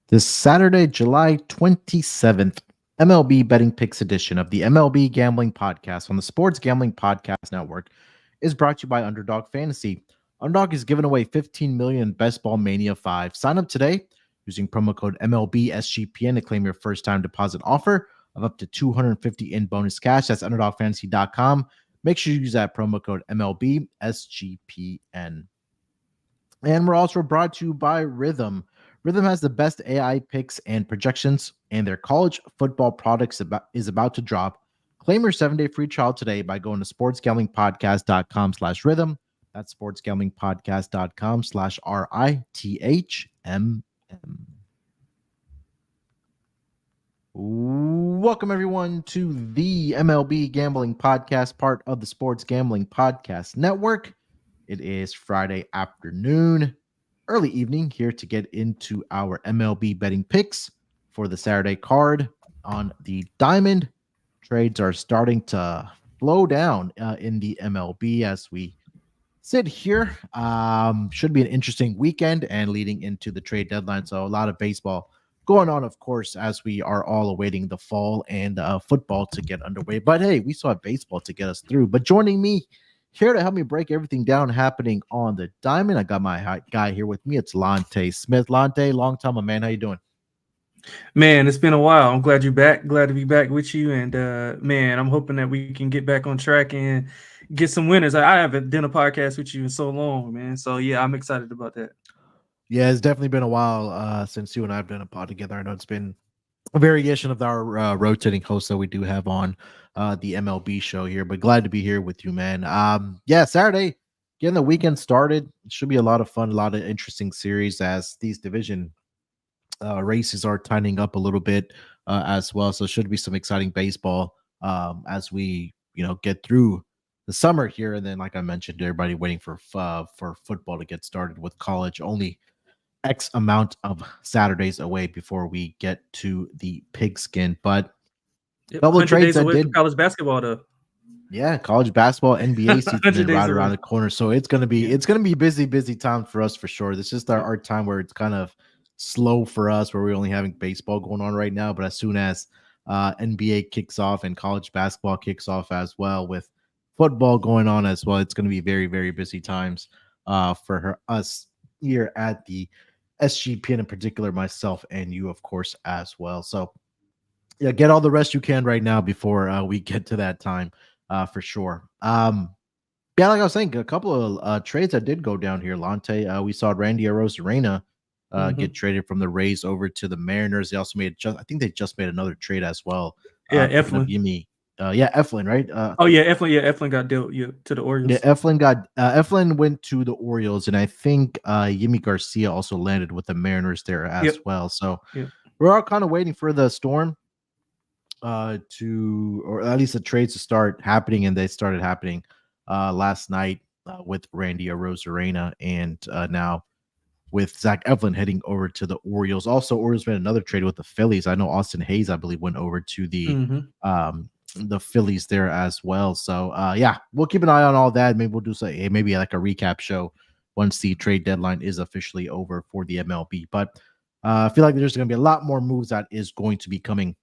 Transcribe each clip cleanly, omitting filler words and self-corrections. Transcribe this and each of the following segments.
This Saturday, July 27th, MLB Betting Picks edition of the MLB Gambling Podcast on the Sports Gambling Podcast Network is brought to you by Underdog Fantasy. Underdog is giving away $15 million in Best Ball Mania 5. Sign up today using promo code MLB SGPN to claim your first time deposit offer of up to $250 in bonus cash. That's UnderdogFantasy.com. Make sure you use that promo code MLB SGPN. And we're also brought to you by Rhythm. Rhythm has the best AI picks and projections, and their college football products is about to drop. Claim your 7-day free trial today by going to sportsgamblingpodcast.com/rhythm. That's sportsgamblingpodcast.com/RITHMM. Welcome, everyone, to the MLB Gambling Podcast, part of the Sports Gambling Podcast Network. It is Friday afternoon, early evening, here to get into our MLB betting picks for the Saturday card on the Diamond. Trades are starting to flow down in the MLB as we sit here. Should be an interesting weekend and leading into the trade deadline. So a lot of baseball going on, of course, as we are all awaiting the fall and football to get underway. But hey, we still have baseball to get us through. But joining me here to help me break everything down happening on the Diamond, I got my guy here with me. It's Lonte Smith. Lonte, long time, my man. How you doing? Man, it's been a while. I'm glad you're back. Glad to be back with you. And man, I'm hoping that we can get back on track and get some winners. I haven't done a podcast with you in so long, man. So yeah, I'm excited about that. Yeah, it's definitely been a while since you and I have done a pod together. I know it's been a variation of our rotating hosts that we do have on the MLB show here, but glad to be here with you, man. Yeah, Saturday, getting the weekend started. It should be a lot of fun, a lot of interesting series as these division races are tightening up a little bit as well. So should be some exciting baseball as we get through the summer here, and then like I mentioned, everybody waiting for football to get started with college only X amount of Saturdays away before we get to the pigskin. But couple of trades away from college basketball, though. Yeah, college basketball, NBA season is right around the corner, so it's gonna be busy time for us for sure. This is our time where it's kind of slow for us, where we're only having baseball going on right now. But as soon as NBA kicks off and college basketball kicks off as well, with football going on as well, it's going to be very, very busy times for us here at the SGPN, in particular, myself and you, of course, as well. So yeah, get all the rest you can right now before we get to that time for sure. Yeah, like I was saying, a couple of trades that did go down here, Lonte. We saw Randy Arozarena get traded from the Rays over to the Mariners. They also made I think they just made another trade as well. Yeah, Eflin. Eflin, right? Eflin got dealt to the Orioles. Yeah, Eflin went to the Orioles, and I think Yimi Garcia also landed with the Mariners there as well. So we're all kind of waiting for the storm or at least the trades to start happening, and they started happening last night with Randy Arozarena, and now with Zach Eflin heading over to the Orioles. Also, Orioles made another trade with the Phillies. I know Austin Hayes, I believe, went over to the Phillies there as well. So yeah, we'll keep an eye on all that. Maybe we'll do maybe like a recap show once the trade deadline is officially over for the MLB. But I feel like there's going to be a lot more moves that is going to be coming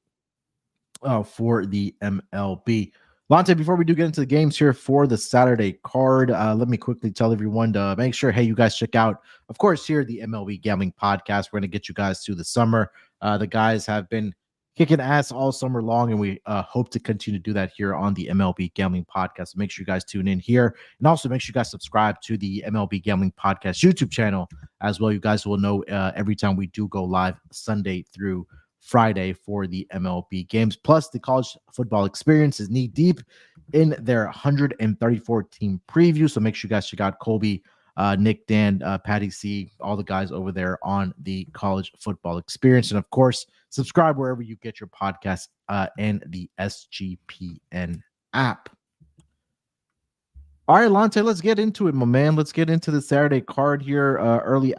for the MLB. Lonte, before we do get into the games here for the Saturday card, let me quickly tell everyone to make sure, hey, you guys check out, of course, here the MLB Gambling Podcast. We're going to get you guys through the summer. The guys have been kicking ass all summer long, and we hope to continue to do that here on the MLB Gambling Podcast. So make sure you guys tune in here, and also make sure you guys subscribe to the MLB Gambling Podcast YouTube channel as well. You guys will know every time we do go live Sunday through Friday for the MLB games. Plus, the college football experience is knee deep in their 134 team preview. So make sure you guys check out Colby, Nick, Dan, Patty C, all the guys over there on the college football experience. And of course, subscribe wherever you get your podcasts and the SGPN app. All right, Lonte, let's get into it, my man. Let's get into the Saturday card here. Not early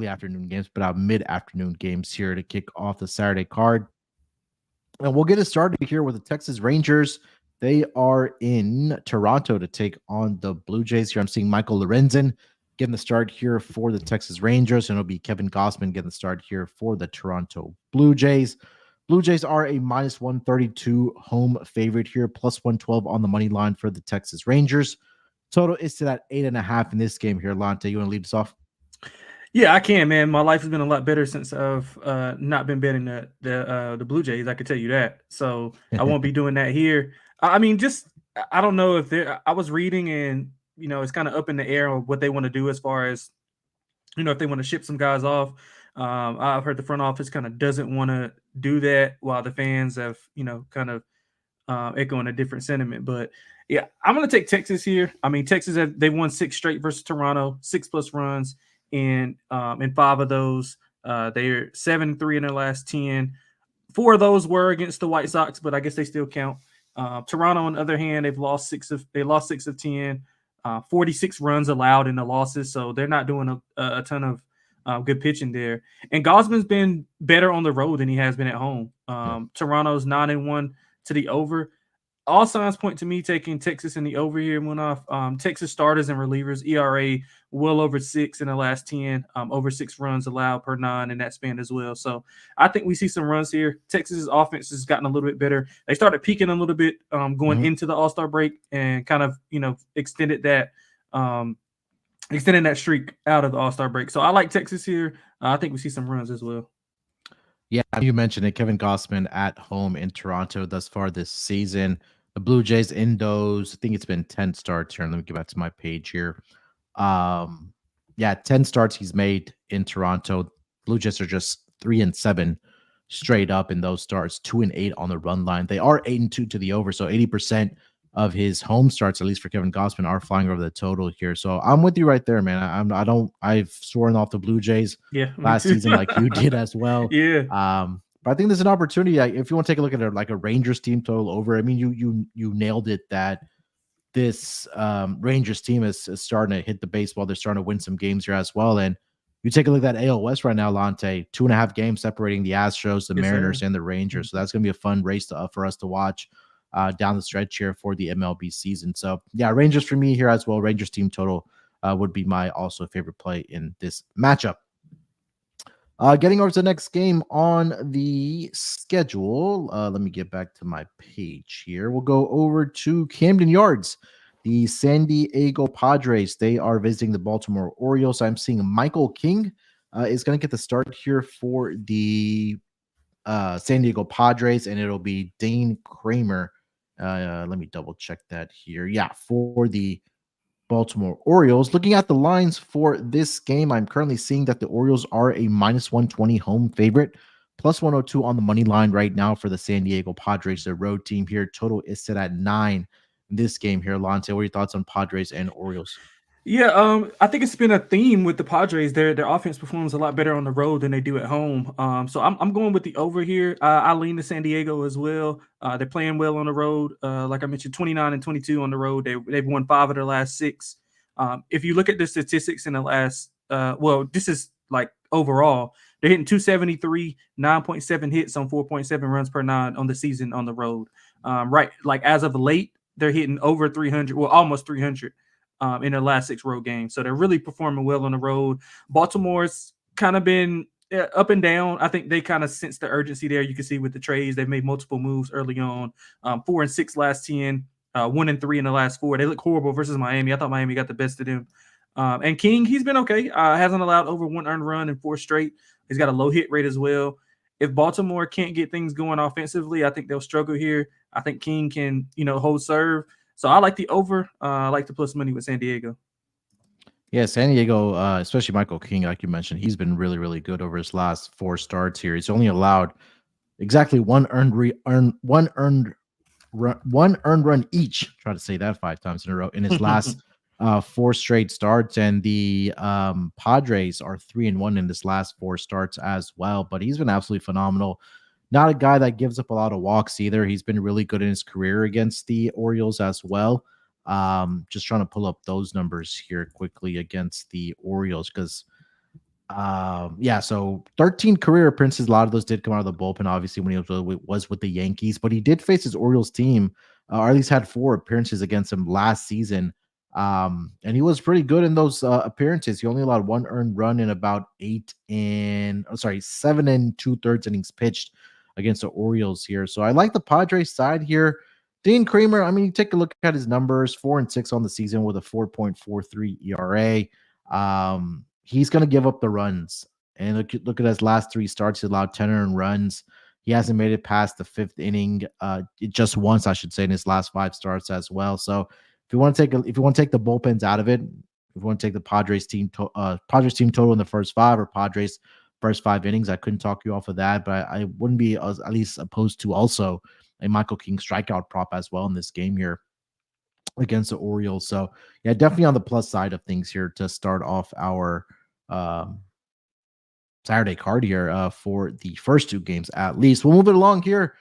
afternoon games, but mid-afternoon games here to kick off the Saturday card. And we'll get it started here with the Texas Rangers. They are in Toronto to take on the Blue Jays here. I'm seeing Michael Lorenzen getting the start here for the Texas Rangers, and it'll be Kevin Gausman getting the start here for the Toronto Blue Jays. Blue Jays are a minus 132 home favorite here, plus 112 on the money line for the Texas Rangers. Total is to that 8.5 in this game here. Lonte, you want to lead us off? Yeah, I can, man. My life has been a lot better since I've not been betting the Blue Jays. I can tell you that. So I won't be doing that here. I mean, just I don't know if I was reading, and it's kind of up in the air on what they want to do as far as if they want to ship some guys off. I've heard the front office kind of doesn't want to do that, while the fans have kind of echoing a different sentiment. But yeah, I'm going to take Texas here. I mean, Texas, they won 6 straight versus Toronto, 6+ runs. In 5 of those, they're 7-3 in their last 10. 4 of those were against the White Sox, but I guess they still count. Toronto, on the other hand, they lost 6 of 10. 46 runs allowed in the losses, so they're not doing a ton of good pitching there. And Gausman's been better on the road than he has been at home. Toronto's 9-1 to the over. All signs point to me taking Texas in the over here, Munaf. Texas starters and relievers, ERA well over 6 in the last 10, over 6 runs allowed per 9 in that span as well. So I think we see some runs here. Texas's offense has gotten a little bit better. They started peaking a little bit going into the All-Star break, and kind of extended that streak out of the All-Star break. So I like Texas here. I think we see some runs as well. Yeah, you mentioned it. Kevin Gausman at home in Toronto thus far this season. The Blue Jays in those, I think it's been 10 starts here. And let me get back to my page here. 10 starts he's made in Toronto. Blue Jays are just 3-7 straight up in those starts, 2-8 on the run line. They are 8-2 to the over, so 80% of his home starts, at least for Kevin Gausman, are flying over the total here. So I'm with you right there, man. I've sworn off the Blue Jays last season, like you did as well. Yeah. But I think there's an opportunity. If you want to take a look at like a Rangers team total over, I mean, you nailed it that this Rangers team is starting to hit the baseball. They're starting to win some games here as well. And you take a look at that AL West right now, Lonte, 2.5 games separating the Astros, the Mariners, and the Rangers. So that's going to be a fun race for us to watch down the stretch here for the MLB season. So yeah, Rangers for me here as well. Rangers team total would be my also favorite play in this matchup. Getting over to the next game on the schedule. Let me get back to my page here. We'll go over to Camden Yards. The San Diego Padres, they are visiting the Baltimore Orioles. I'm seeing Michael King is going to get the start here for the San Diego Padres, and it'll be Dane Kramer. Let me double check that here. Yeah, for the Baltimore Orioles. Looking at the lines for this game, I'm currently seeing that the Orioles are a minus 120 home favorite, plus 102 on the money line right now for the San Diego Padres, their road team here. Total is set at 9 in this game here. Lonte, what are your thoughts on Padres and Orioles? Yeah, I think it's been a theme with the Padres. Their offense performs a lot better on the road than they do at home. So I'm going with the over here. I lean to San Diego as well. They're playing well on the road. Like I mentioned, 29-22 on the road. They've won 5 of their last 6. If you look at the statistics in the last, this is like overall, they're hitting 273, 9.7 hits on 4.7 runs per 9 on the season on the road. Right, like as of late, they're hitting over 300, well, almost 300. In their last 6 road games. So they're really performing well on the road. Baltimore's kind of been up and down. I think they kind of sense the urgency there. You can see with the trades, they've made multiple moves early on. 4-6 last 10, 1-3 in the last 4. They look horrible versus Miami. I thought Miami got the best of them. And King, he's been okay. Hasn't allowed over 1 earned run in 4 straight. He's got a low hit rate as well. If Baltimore can't get things going offensively, I think they'll struggle here. I think King can, hold serve. So I like the over. I like the plus money with San Diego. Yeah, San Diego, especially Michael King, like you mentioned, he's been really, really good over his last 4 starts here. He's only allowed exactly one earned run each. Try to say that 5 times in a row in his last 4 straight starts, and the Padres are 3-1 in this last 4 starts as well. But he's been absolutely phenomenal. Not a guy that gives up a lot of walks either. He's been really good in his career against the Orioles as well. Just trying to pull up those numbers here quickly against the Orioles because, so 13 career appearances. A lot of those did come out of the bullpen, obviously, when he was with the Yankees. But he did face his Orioles team, or at least had 4 appearances against him last season And he was pretty good in those appearances. He only allowed 1 earned run in about 7 and 2/3 innings pitched against the Orioles here. So I like the Padres side here. Dean Kremer, I mean, you take a look at his numbers, 4-6 on the season with a 4.43 ERA. He's going to give up the runs. And look at his last 3 starts. He allowed 10 earned runs. He hasn't made it past the 5th inning, just once, I should say, in his last 5 starts as well. So if you want to take the bullpens out of it, if you want to take the Padres team total in the first 5 or Padres first 5 innings, I couldn't talk you off of that, but I wouldn't be at least opposed to also a Michael King strikeout prop as well in this game here against the Orioles. So yeah, definitely on the plus side of things here to start off our Saturday card here for the first 2 games at least. We'll move it along here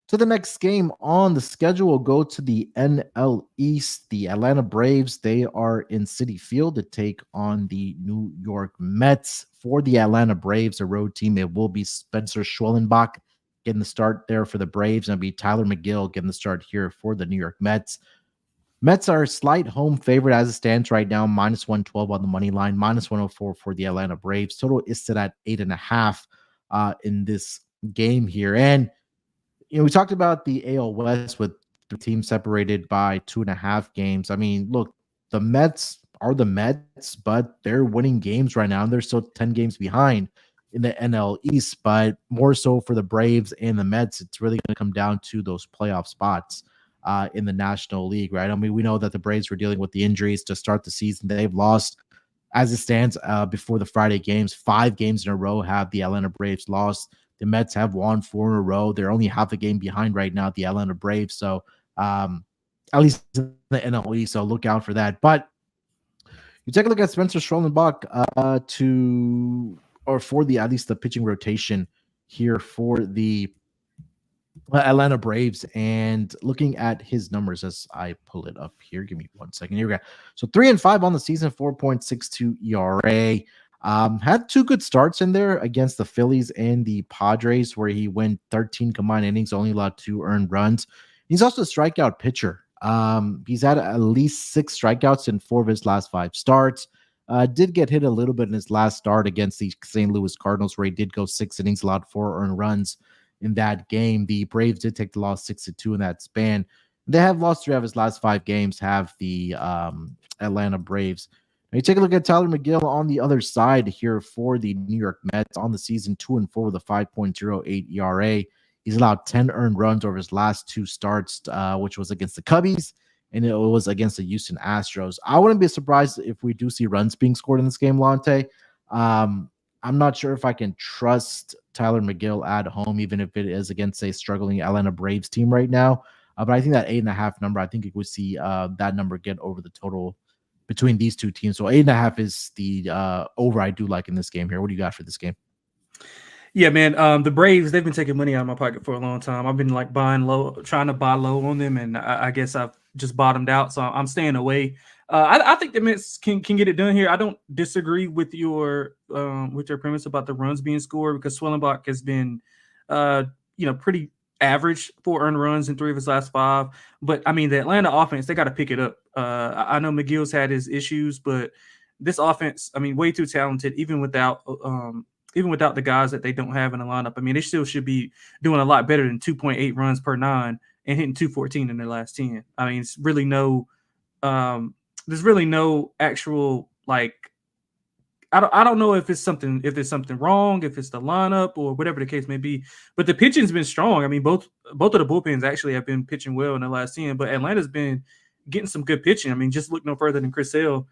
to the next game on the schedule. We'll go to the NL East. The Atlanta Braves, they are in Citi Field to take on the New York Mets. For the Atlanta Braves, a road team, it will be Spencer Schwellenbach getting the start there for the Braves, and it'll be Tyler McGill getting the start here for the New York Mets. Mets are a slight home favorite as it stands right now, -112 on the money line, -104 for the Atlanta Braves. Total is set at 8.5 in this game here. And we talked about the AL West with the team separated by 2.5 games. I mean, look, the Mets are the Mets, but they're winning games right now, and they're still 10 games behind in the NL East. But more so for the Braves and the Mets, it's really going to come down to those playoff spots in the National League, right? I mean, we know that the Braves were dealing with the injuries to start the season. They've lost, as it stands before the Friday games, 5 games in a row have the Atlanta Braves lost. The Mets have won 4 in a row. They're only half a game behind right now, the Atlanta Braves. So at least in the NL East, so look out for that. But you take a look at Spencer Schwellenbach for the at least the pitching rotation here for the Atlanta Braves, and looking at his numbers as I pull it up here. Give me 1 second. Here we go. So 3-5 on the season, 4.62 ERA. Had 2 good starts in there against the Phillies and the Padres, where he went 13 combined innings, only allowed 2 earned runs. He's also a strikeout pitcher. He's had at least 6 strikeouts in 4 of his last 5 starts. Did get hit a little bit in his last start against the St. Louis Cardinals, where he did go 6 innings, allowed 4 earned runs in that game. The Braves did take the loss 6-2 in that span. They have lost 3 of his last 5 games, have the Atlanta Braves. Now you take a look at Tyler McGill on the other side here for the New York Mets on the season, 2-4 with a 5.08 ERA. He's allowed 10 earned runs over his last 2 starts, which was against the Cubbies, and it was against the Houston Astros. I wouldn't be surprised if we do see runs being scored in this game, Lonte. I'm not sure if I can trust Tyler McGill at home, even if it is against a struggling Atlanta Braves team right now. But I think that 8.5 number, I think it would see that number get over the total between these 2 teams. So 8.5 is the over I do like in this game here. What do you got for this game? Yeah, man. The Braves, they've been taking money out of my pocket for a long time. I've been like buying low, trying to buy low on them, and I guess I've just bottomed out. So I'm staying away. I think the Mets can get it done here. I don't disagree with your premise about the runs being scored, because Schwellenbach has been, pretty average, 4 earned runs in 3 of his last 5. But I mean, the Atlanta offense, they got to pick it up. I know McGill's had his issues, but this offense, I mean, way too talented, even without the guys that they don't have in the lineup. I mean, they still should be doing a lot better than 2.8 runs per 9 and hitting 214 in their last 10. I mean, it's really no, there's really no actual, like, I don't know if there's something wrong, if it's the lineup or whatever the case may be, but the pitching's been strong. I mean, both of the bullpens actually have been pitching well in the last 10, but Atlanta's been getting some good pitching. I mean, just look no further than Chris Sale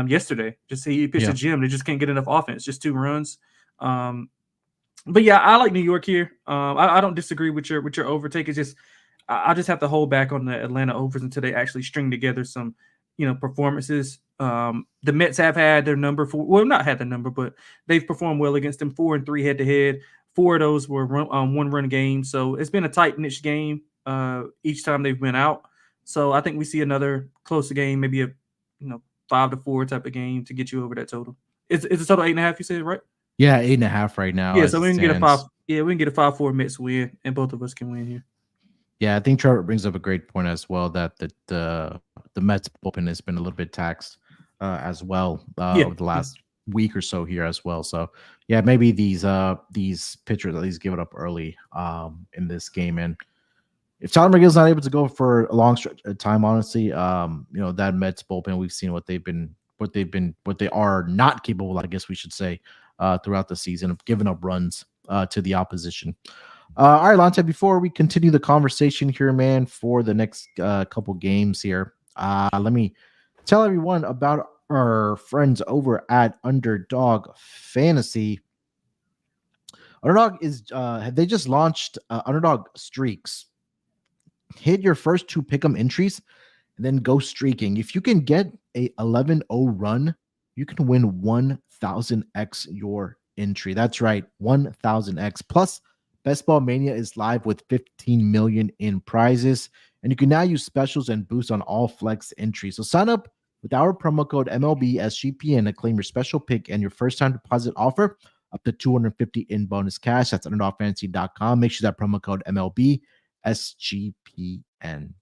yesterday. Just he pitched a gem. They just can't get enough offense, just 2 runs. But yeah, I like New York here. I don't disagree with your overtake. It's just I just have to hold back on the Atlanta overs until they actually string together some performances. The Mets have had their number not had the number, but they've performed well against them. 4-3 head to head. 4 of those were 1-run games. So it's been a tight niche game each time they've been out. So I think we see another closer game, maybe a 5-4 type of game to get you over that total. It's a total 8.5. You said, right? Yeah, 8.5 right now. Yeah, so we can get a 5. Yeah, we can get a 5-4 Mets win, and both of us can win here. Yeah, I think Trevor brings up a great point as well that the Mets bullpen has been a little bit taxed as well Yeah, over the yeah. last week or so here as well. So yeah, maybe these pitchers at least give it up early in this game. And if Tyler McGill's not able to go for a long stretch of time, honestly, that Mets bullpen, we've seen what they are not capable, I guess we should say, throughout the season of giving up runs to the opposition. All right, Lonte, before we continue the conversation here, man, for the next couple games here, let me tell everyone about our friends over at Underdog Fantasy. Underdog is they just launched Underdog Streaks. Hit your first two pick'em entries and then go streaking. If you can get a 11-0 run, you can win 1000x your entry. That's right, 1000x. Plus, Best Ball Mania is live with 15 million in prizes, and you can now use specials and boosts on all flex entries. So sign up with our promo code MLB SGPN to claim your special pick and your first time deposit offer up to 250 in bonus cash. That's underdogfantasy.com. Make sure that promo code MLB SGPN.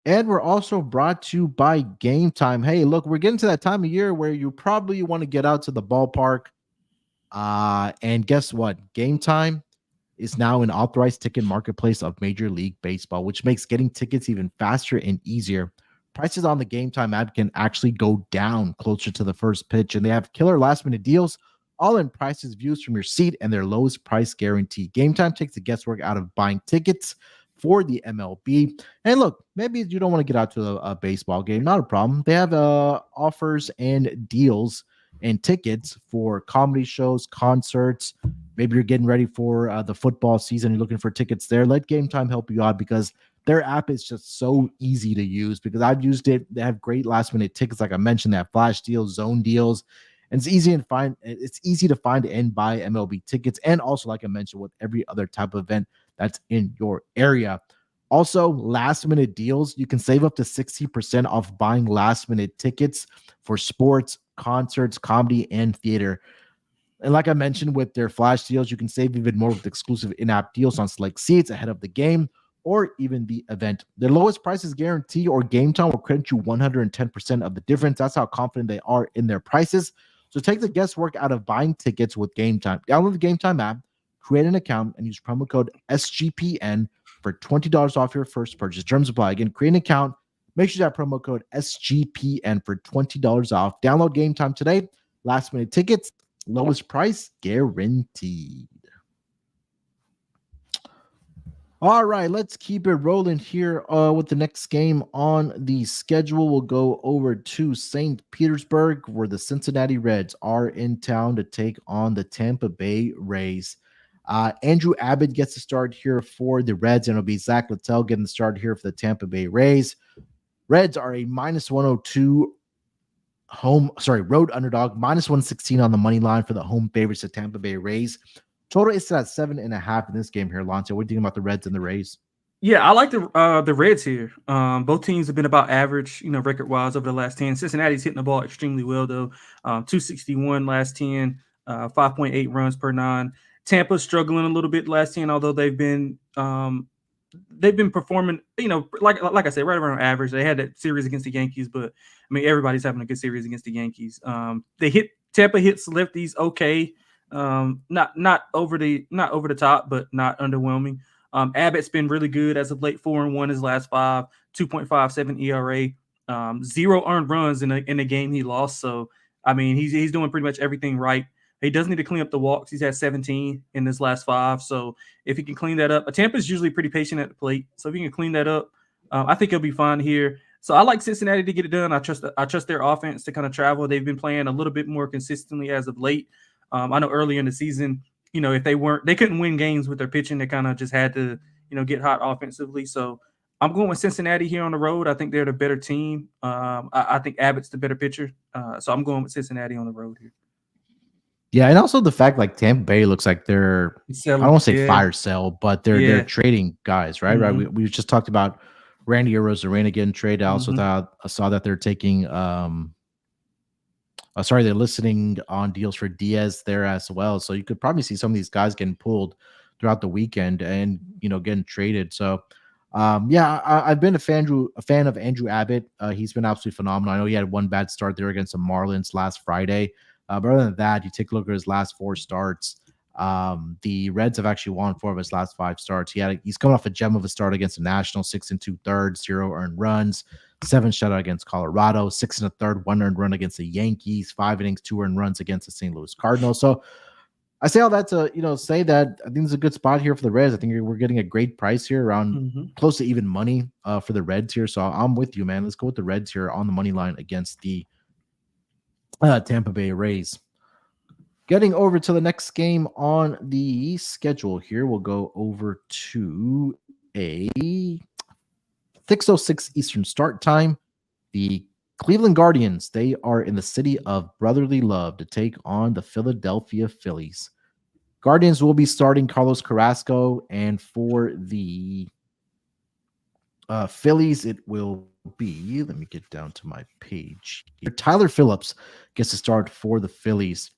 And we're also brought to you by Game Time. Hey, look, we're getting to that time of year where you probably want to get out to the ballpark. And guess what? Game Time is now an authorized ticket marketplace of Major League Baseball, which makes getting tickets even faster and easier. Prices on the Game Time app can actually go down closer to the first pitch, and they have killer last-minute deals, all-in prices, views from your seat, and their lowest price guarantee. Game Time takes the guesswork out of buying tickets for the MLB. And look, maybe you don't want to get out to a baseball game. Not a problem. They have offers and deals and tickets for comedy shows, concerts. Maybe you're getting ready for the football season. You're looking for tickets there. Let Game Time help you out because their app is just so easy to use because I've used it. They have great last minute tickets. Like I mentioned, that flash deals, zone deals. And it's easy to find. It's easy to find and buy MLB tickets. And also, like I mentioned, with every other type of event that's in your area. Also, last minute deals. You can save up to 60% off buying last minute tickets for sports, concerts, comedy, and theater. And like I mentioned, with their flash deals, you can save even more with exclusive in-app deals on select seats ahead of the game or even the event. Their lowest prices guarantee or Game Time will credit you 110% of the difference. That's how confident they are in their prices. So take the guesswork out of buying tickets with Game Time. Download the Game Time app, create an account, and use promo code SGPN for $20 off your first purchase. Terms apply. Again, create an account. Make sure that promo code SGPN for $20 off. Download Game Time today. Last minute tickets, lowest price guaranteed. All right, let's keep it rolling here with the next game on the schedule. We'll go over to St. Petersburg, where the Cincinnati Reds are in town to take on the Tampa Bay Rays. Andrew Abbott gets the start here for the Reds, and it'll be Zach Littell getting the start here for the Tampa Bay Rays. Reds are a minus 102 road underdog, minus 116 on the money line for the home favorites, the Tampa Bay Rays. Total is at 7.5 in this game here, Lonzo. What do you think about the Reds and the Rays? Yeah, I like the Reds here. Both teams have been about average, record-wise over the last 10. Cincinnati's hitting the ball extremely well, though. 261 last 10, 5.8 runs per 9. Tampa's struggling a little bit last 10, although they've been performing, like I said, right around average. They had that series against the Yankees, but I mean everybody's having a good series against the Yankees. Tampa hits lefties okay. Not over the top, but not underwhelming. Abbott's been really good as of late, 4-1 his last 5, 2.57 ERA, 0 earned runs in the game he lost. So I mean he's doing pretty much everything right. He does need to clean up the walks. He's had 17 in his last 5. So if he can clean that up, Tampa's usually pretty patient at the plate. So if he can clean that up, I think he'll be fine here. So I like Cincinnati to get it done. I trust their offense to kind of travel. They've been playing a little bit more consistently as of late. I know early in the season, if they couldn't win games with their pitching. They kind of just had to, get hot offensively. So I'm going with Cincinnati here on the road. I think they're the better team. I think Abbott's the better pitcher. So I'm going with Cincinnati on the road here. Yeah, and also the fact like Tampa Bay looks like they're I don't want to say fire sale, but they're trading guys, right? Mm-hmm. Right. We just talked about Randy Arozarena getting traded. I also saw that they're taking they're listening on deals for Diaz there as well. So you could probably see some of these guys getting pulled throughout the weekend and getting traded. So I've been a fan of Andrew Abbott. He's been absolutely phenomenal. I know he had one bad start there against the Marlins last Friday. But other than that, you take a look at his last 4 starts. The Reds have actually won 4 of his last 5 starts. He's coming off a gem of a start against the Nationals, 6 2/3, 0 earned runs, 7 shutout against Colorado, 6 1/3, 1 earned run against the Yankees, 5 innings, 2 earned runs against the St. Louis Cardinals. So I say all that to say that I think it's a good spot here for the Reds. I think we're getting a great price here, around close to even money for the Reds here. So I'm with you, man. Let's go with the Reds here on the money line against the Tampa Bay Rays. Getting over to the next game on the schedule here, we'll go over to a 6:06 Eastern start time. The Cleveland Guardians, they are in the city of brotherly love to take on the Philadelphia Phillies. Guardians will be starting Carlos Carrasco, and for the Phillies, it will be, let me get down to my page here. Tyler Phillips gets to start for the Phillies.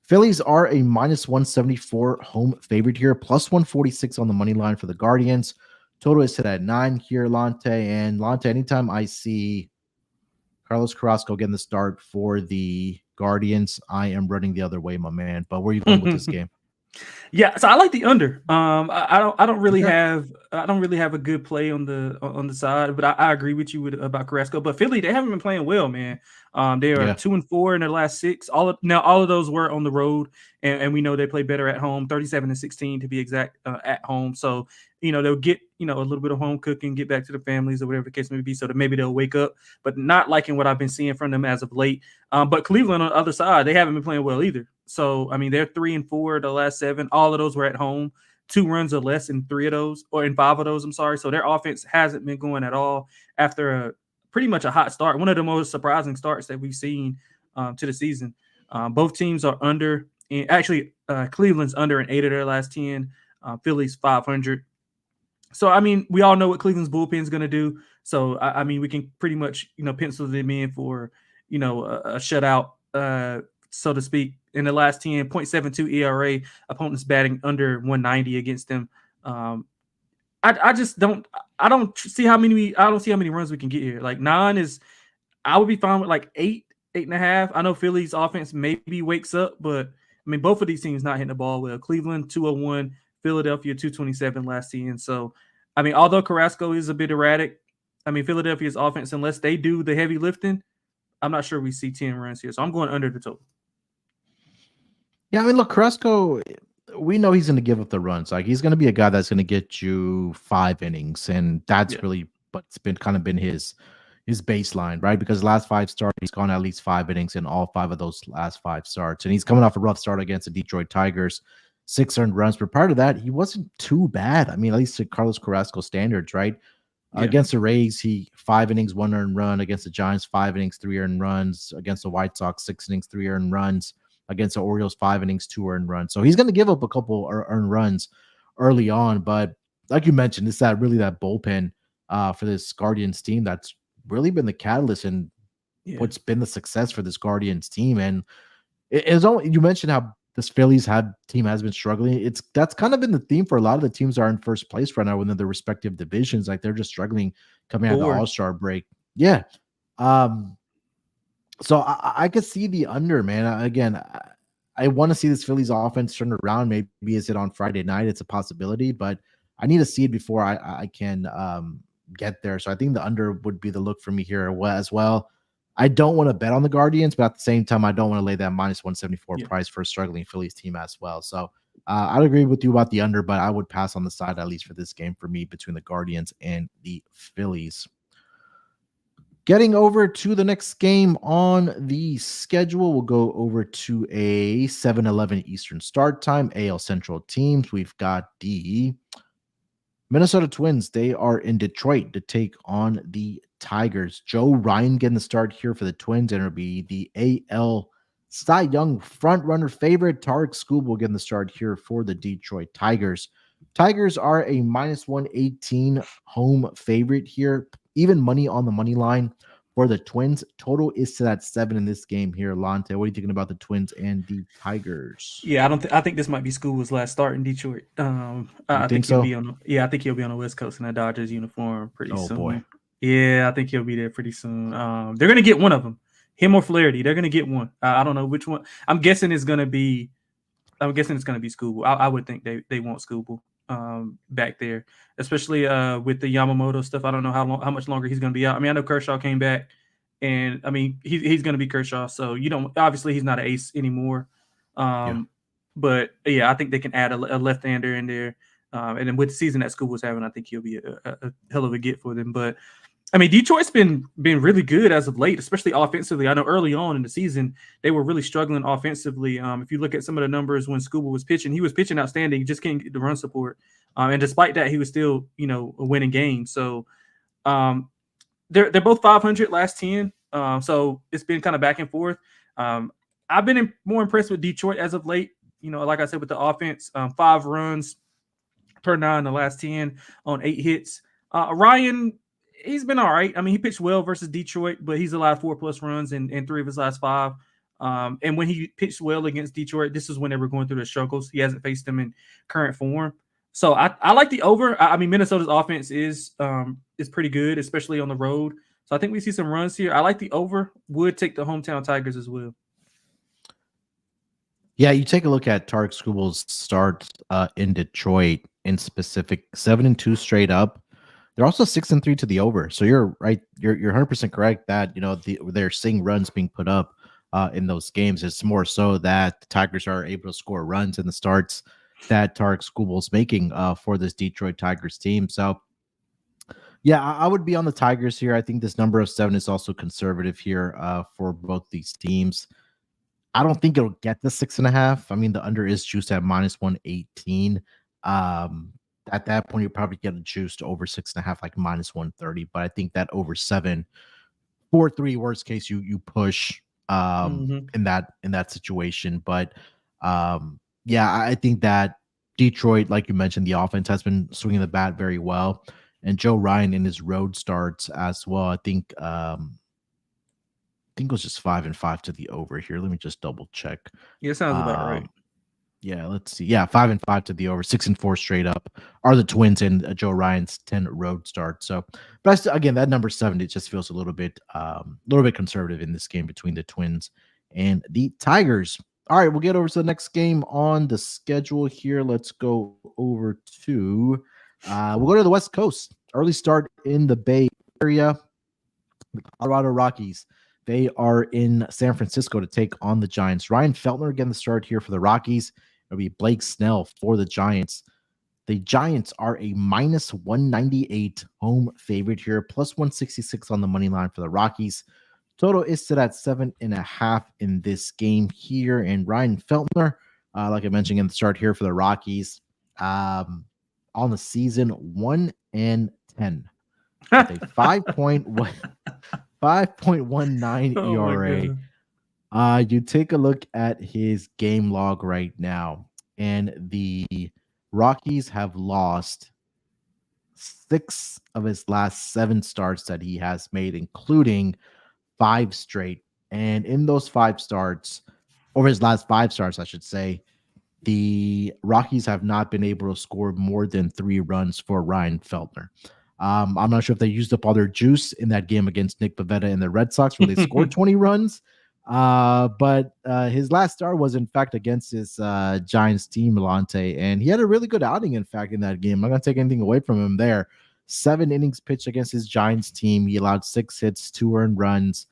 Phillies are a -174 home favorite here, +146 on the money line for the Guardians. Total is set at 9 here, Lonte. And Lonte, anytime I see Carlos Carrasco getting the start for the Guardians, I am running the other way, my man. But where are you going with this game? Yeah, so I like the under. I don't really have a good play on the side, but I agree with you about Carrasco. But Philly, they haven't been playing well, man. They are 2-4 in their last 6. All of those were on the road, and we know they play better at home, 37-16 to be exact, at home. So they'll get a little bit of home cooking, get back to the families or whatever the case may be. So that maybe they'll wake up, but not liking what I've been seeing from them as of late. But Cleveland on the other side, they haven't been playing well either. So I mean, they're 3-4 the last 7. All of those were at home. 2 runs or less in 3 of those, or in 5 of those. I'm sorry. So their offense hasn't been going at all after pretty much a hot start. One of the most surprising starts that we've seen to the season. Both teams are under. And actually, Cleveland's under in 8 of their last 10. Philly's 500. So I mean, we all know what Cleveland's bullpen is going to do. So I mean, we can pretty much pencil them in for a shutout, so to speak. In the last 10, 0.72 ERA, opponents batting under 190 against them. I just don't see how many runs we can get here. Like 9 is, I would be fine with like 8, 8.5. I know Philly's offense maybe wakes up, but I mean, both of these teams not hitting the ball well. Cleveland 201, Philadelphia 227 last season. So, I mean, although Carrasco is a bit erratic, I mean, Philadelphia's offense, unless they do the heavy lifting, I'm not sure we see 10 runs here. So I'm going under the total. Yeah, I mean, look, Carrasco, we know he's going to give up the runs. Like, he's going to be a guy that's going to get you 5 innings, and that's really what's been his baseline, right? Because the last 5 starts, he's gone at least 5 innings in all 5 of those last 5 starts, and he's coming off a rough start against the Detroit Tigers, 6 earned runs. But prior to that, he wasn't too bad. I mean, at least to Carlos Carrasco standards, right? Against the Rays, he 5 innings, 1 earned run. Against the Giants, 5 innings, 3 earned runs. Against the White Sox, 6 innings, 3 earned runs. Against the Orioles, 5 innings, 2 earned runs. So he's going to give up a couple earned runs early on. But like you mentioned, it's that bullpen for this Guardians team that's really been the catalyst and what's been the success for this Guardians team. And it's only, you mentioned how this Phillies team has been struggling. That's kind of been the theme for a lot of the teams that are in first place right now within their respective divisions. Like, they're just struggling coming out of the All-Star break. Yeah. So I could see the under, man. Again, I want to see this Phillies offense turn around. Maybe is it on Friday night? It's a possibility, but I need to see it before I can get there. So I think the under would be the look for me here as well. I don't want to bet on the Guardians, but at the same time, I don't want to lay that -174 price for a struggling Phillies team as well. So I'd agree with you about the under, but I would pass on the side, at least for this game, for me, between the Guardians and the Phillies. Getting over to the next game on the schedule, we'll go over to a 7:11 Eastern start time. AL Central teams. We've got the Minnesota Twins. They are in Detroit to take on the Tigers. Joe Ryan getting the start here for the Twins, and it'll be the AL Cy Young front-runner favorite, Tarek Skubal, getting the start here for the Detroit Tigers. Tigers are a -118 home favorite here. Even money on the money line, for the Twins. Total is set at 7 in this game here. Lonte, what are you thinking about the Twins and the Tigers? Yeah, I think this might be School's last start in Detroit. You I think think he'll so? be on. Yeah, I think he'll be on the West Coast in a Dodgers uniform pretty Oh boy. soon. Yeah, I think he'll be there pretty soon. They're gonna get one of them, him or Flaherty. They're gonna get one. I don't know which one. I'm guessing it's gonna be School. I would think they want School back there, especially with the Yamamoto stuff. I don't know how much longer he's gonna be out. I mean, I know Kershaw came back, and I mean he's gonna be Kershaw. So obviously he's not an ace anymore. But yeah, I think they can add a left-hander in there. And then with the season that School was having, I think he'll be a hell of a get for them. But I mean, Detroit's been really good as of late, especially offensively. I know early on in the season they were really struggling offensively. If you look at some of the numbers when Scuba was pitching, he was pitching outstanding. He just can't get the run support. And despite that, he was still winning games. So they're both 500 last 10. So it's been kind of back and forth. I've been more impressed with Detroit as of late. Like I said, with the offense, 5 runs per 9 the last 10 on 8 hits. Ryan, he's been all right. I mean, he pitched well versus Detroit, but he's allowed 4+ runs in 3 of his last 5. And when he pitched well against Detroit, this is when they were going through the struggles. He hasn't faced them in current form. So I like the over. I mean, Minnesota's offense is pretty good, especially on the road. So I think we see some runs here. I like the over. Would take the hometown Tigers as well. Yeah, you take a look at Tarek Skubal's start in Detroit in specific, 7-2 straight up. They're also 6-3 to the over. So you're right. You're 100% correct that they're seeing runs being put up in those games. It's more so that the Tigers are able to score runs in the starts that Tarek Skubal's making for this Detroit Tigers team. So yeah, I would be on the Tigers here. I think this number of 7 is also conservative here for both these teams. I don't think it'll get the 6.5. I mean, the under is juiced at -118. At that point, you'll probably get a juice to over 6.5, like -130. But I think that over 7, 4-3, worst case, you push in that situation. But yeah, I think that Detroit, like you mentioned, the offense has been swinging the bat very well, and Joe Ryan in his road starts as well. I think it was just 5-5 to the over here. Let me just double check. Yeah, sounds about right. Yeah, let's see. Yeah, 5-5 to the over, 6-4 straight up are the Twins and Joe Ryan's 10 road start. So, but again, that number 7, it just feels a little bit conservative in this game between the Twins and the Tigers. All right, we'll get over to the next game on the schedule here. Let's go over to we'll go to the West Coast. Early start in the Bay Area. The Colorado Rockies. They are in San Francisco to take on the Giants. Ryan Feltner getting the start here for the Rockies. It'll be Blake Snell for the Giants. The Giants are a -198 home favorite here, +166 on the money line for the Rockies. Total is set at 7.5 in this game here. And Ryan Feltner, like I mentioned in the start here for the Rockies, on the season 1-10 with a 5.19 ERA. You take a look at his game log right now, and the Rockies have lost 6 of his last 7 starts that he has made, including 5 straight. And in those 5 starts, over his last 5 starts, I should say, the Rockies have not been able to score more than 3 runs for Ryan Feltner. I'm not sure if they used up all their juice in that game against Nick Pivetta and the Red Sox where they scored 20 runs. But his last start was, in fact, against his Giants team, Lonte, and he had a really good outing, in fact, in that game. I'm not going to take anything away from him there. 7 innings pitched against his Giants team. He allowed 6 hits, 2 earned runs,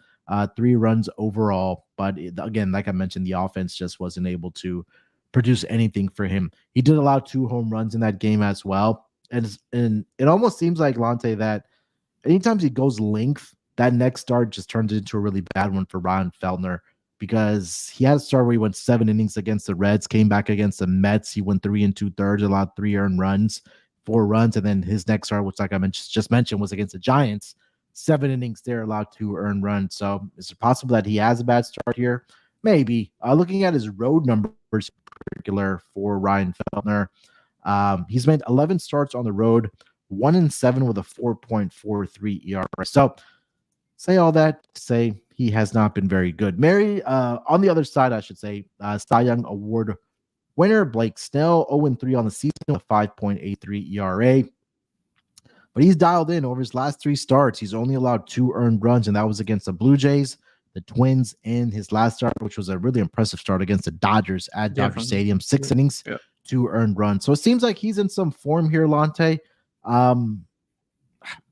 3 runs overall. But again, like I mentioned, the offense just wasn't able to produce anything for him. He did allow 2 home runs in that game as well. And it almost seems like, Lonte, that anytime he goes length, that next start just turns into a really bad one for Ryan Feltner, because he had a start where he went 7 innings against the Reds, came back against the Mets. He went 3 2/3, allowed 3 earned runs, 4 runs. And then his next start, which, like I just mentioned, was against the Giants. 7 innings there, allowed 2 earned runs. So is it possible that he has a bad start here? Maybe. Looking at his road numbers in particular for Ryan Feltner, he's made 11 starts on the road, 1-7 with a 4.43 ERA. So say all that to say he has not been very good. Mary, on the other side, I should say, Cy Young Award winner Blake Snell, 0-3 on the season with 5.83 ERA. But he's dialed in over his last 3 starts. He's only allowed 2 earned runs, and that was against the Blue Jays, the Twins, and his last start, which was a really impressive start against the Dodgers at Dodger Stadium. 6 innings, 2 earned runs. So it seems like he's in some form here, Lonte.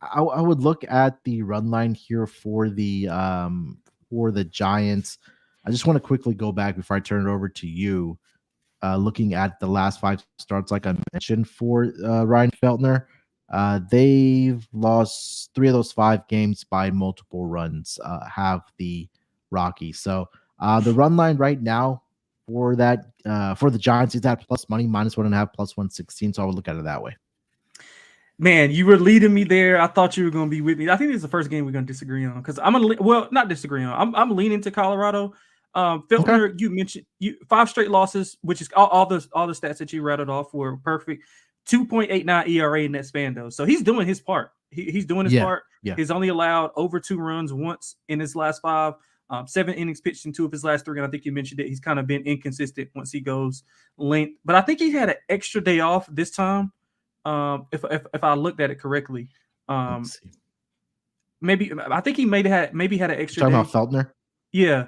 I would look at the run line here for the Giants. I just want to quickly go back before I turn it over to you. Looking at the last 5 starts, like I mentioned, for Ryan Feltner, they've lost 3 of those 5 games by multiple runs. Have the Rockies. So the run line right now for the Giants is at plus money, -1.5, plus 116. So I would look at it that way. Man, you were leading me there. I thought you were going to be with me. I think this is the first game we're going to disagree on because not disagree on. I'm leaning to Colorado. Feltner, okay. You mentioned 5 straight losses, which is all the stats that you rattled off were perfect. 2.89 ERA in that span though, so he's doing his part. He's doing his part. Yeah. He's only allowed over 2 runs once in his last 5. 7 innings pitched in 2 of his last 3, and I think you mentioned that he's kind of been inconsistent once he goes length. But I think he had an extra day off this time. If I looked at it correctly, maybe I think he had an extra. Talking about Feltner? Yeah,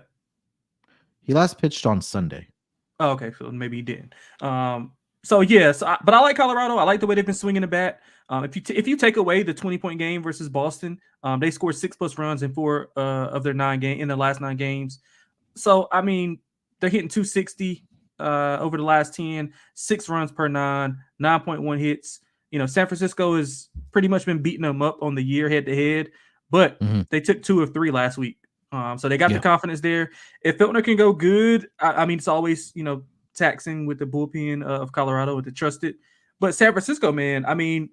he last pitched on Sunday. Oh, okay, so maybe he didn't. But I like Colorado. I like the way they've been swinging the bat. If you take away the 20-point game versus Boston, they scored 6+ runs in 4 of their 9 games in the last 9 games. So I mean, they're hitting 260 over the last 10, 6 runs per 9, 9.1 hits. San Francisco has pretty much been beating them up on the year head to head, but they took 2 of 3 last week. So they got the confidence there. If Feltner can go good, I mean, it's always, taxing with the bullpen of Colorado to trust it. But San Francisco, man, I mean,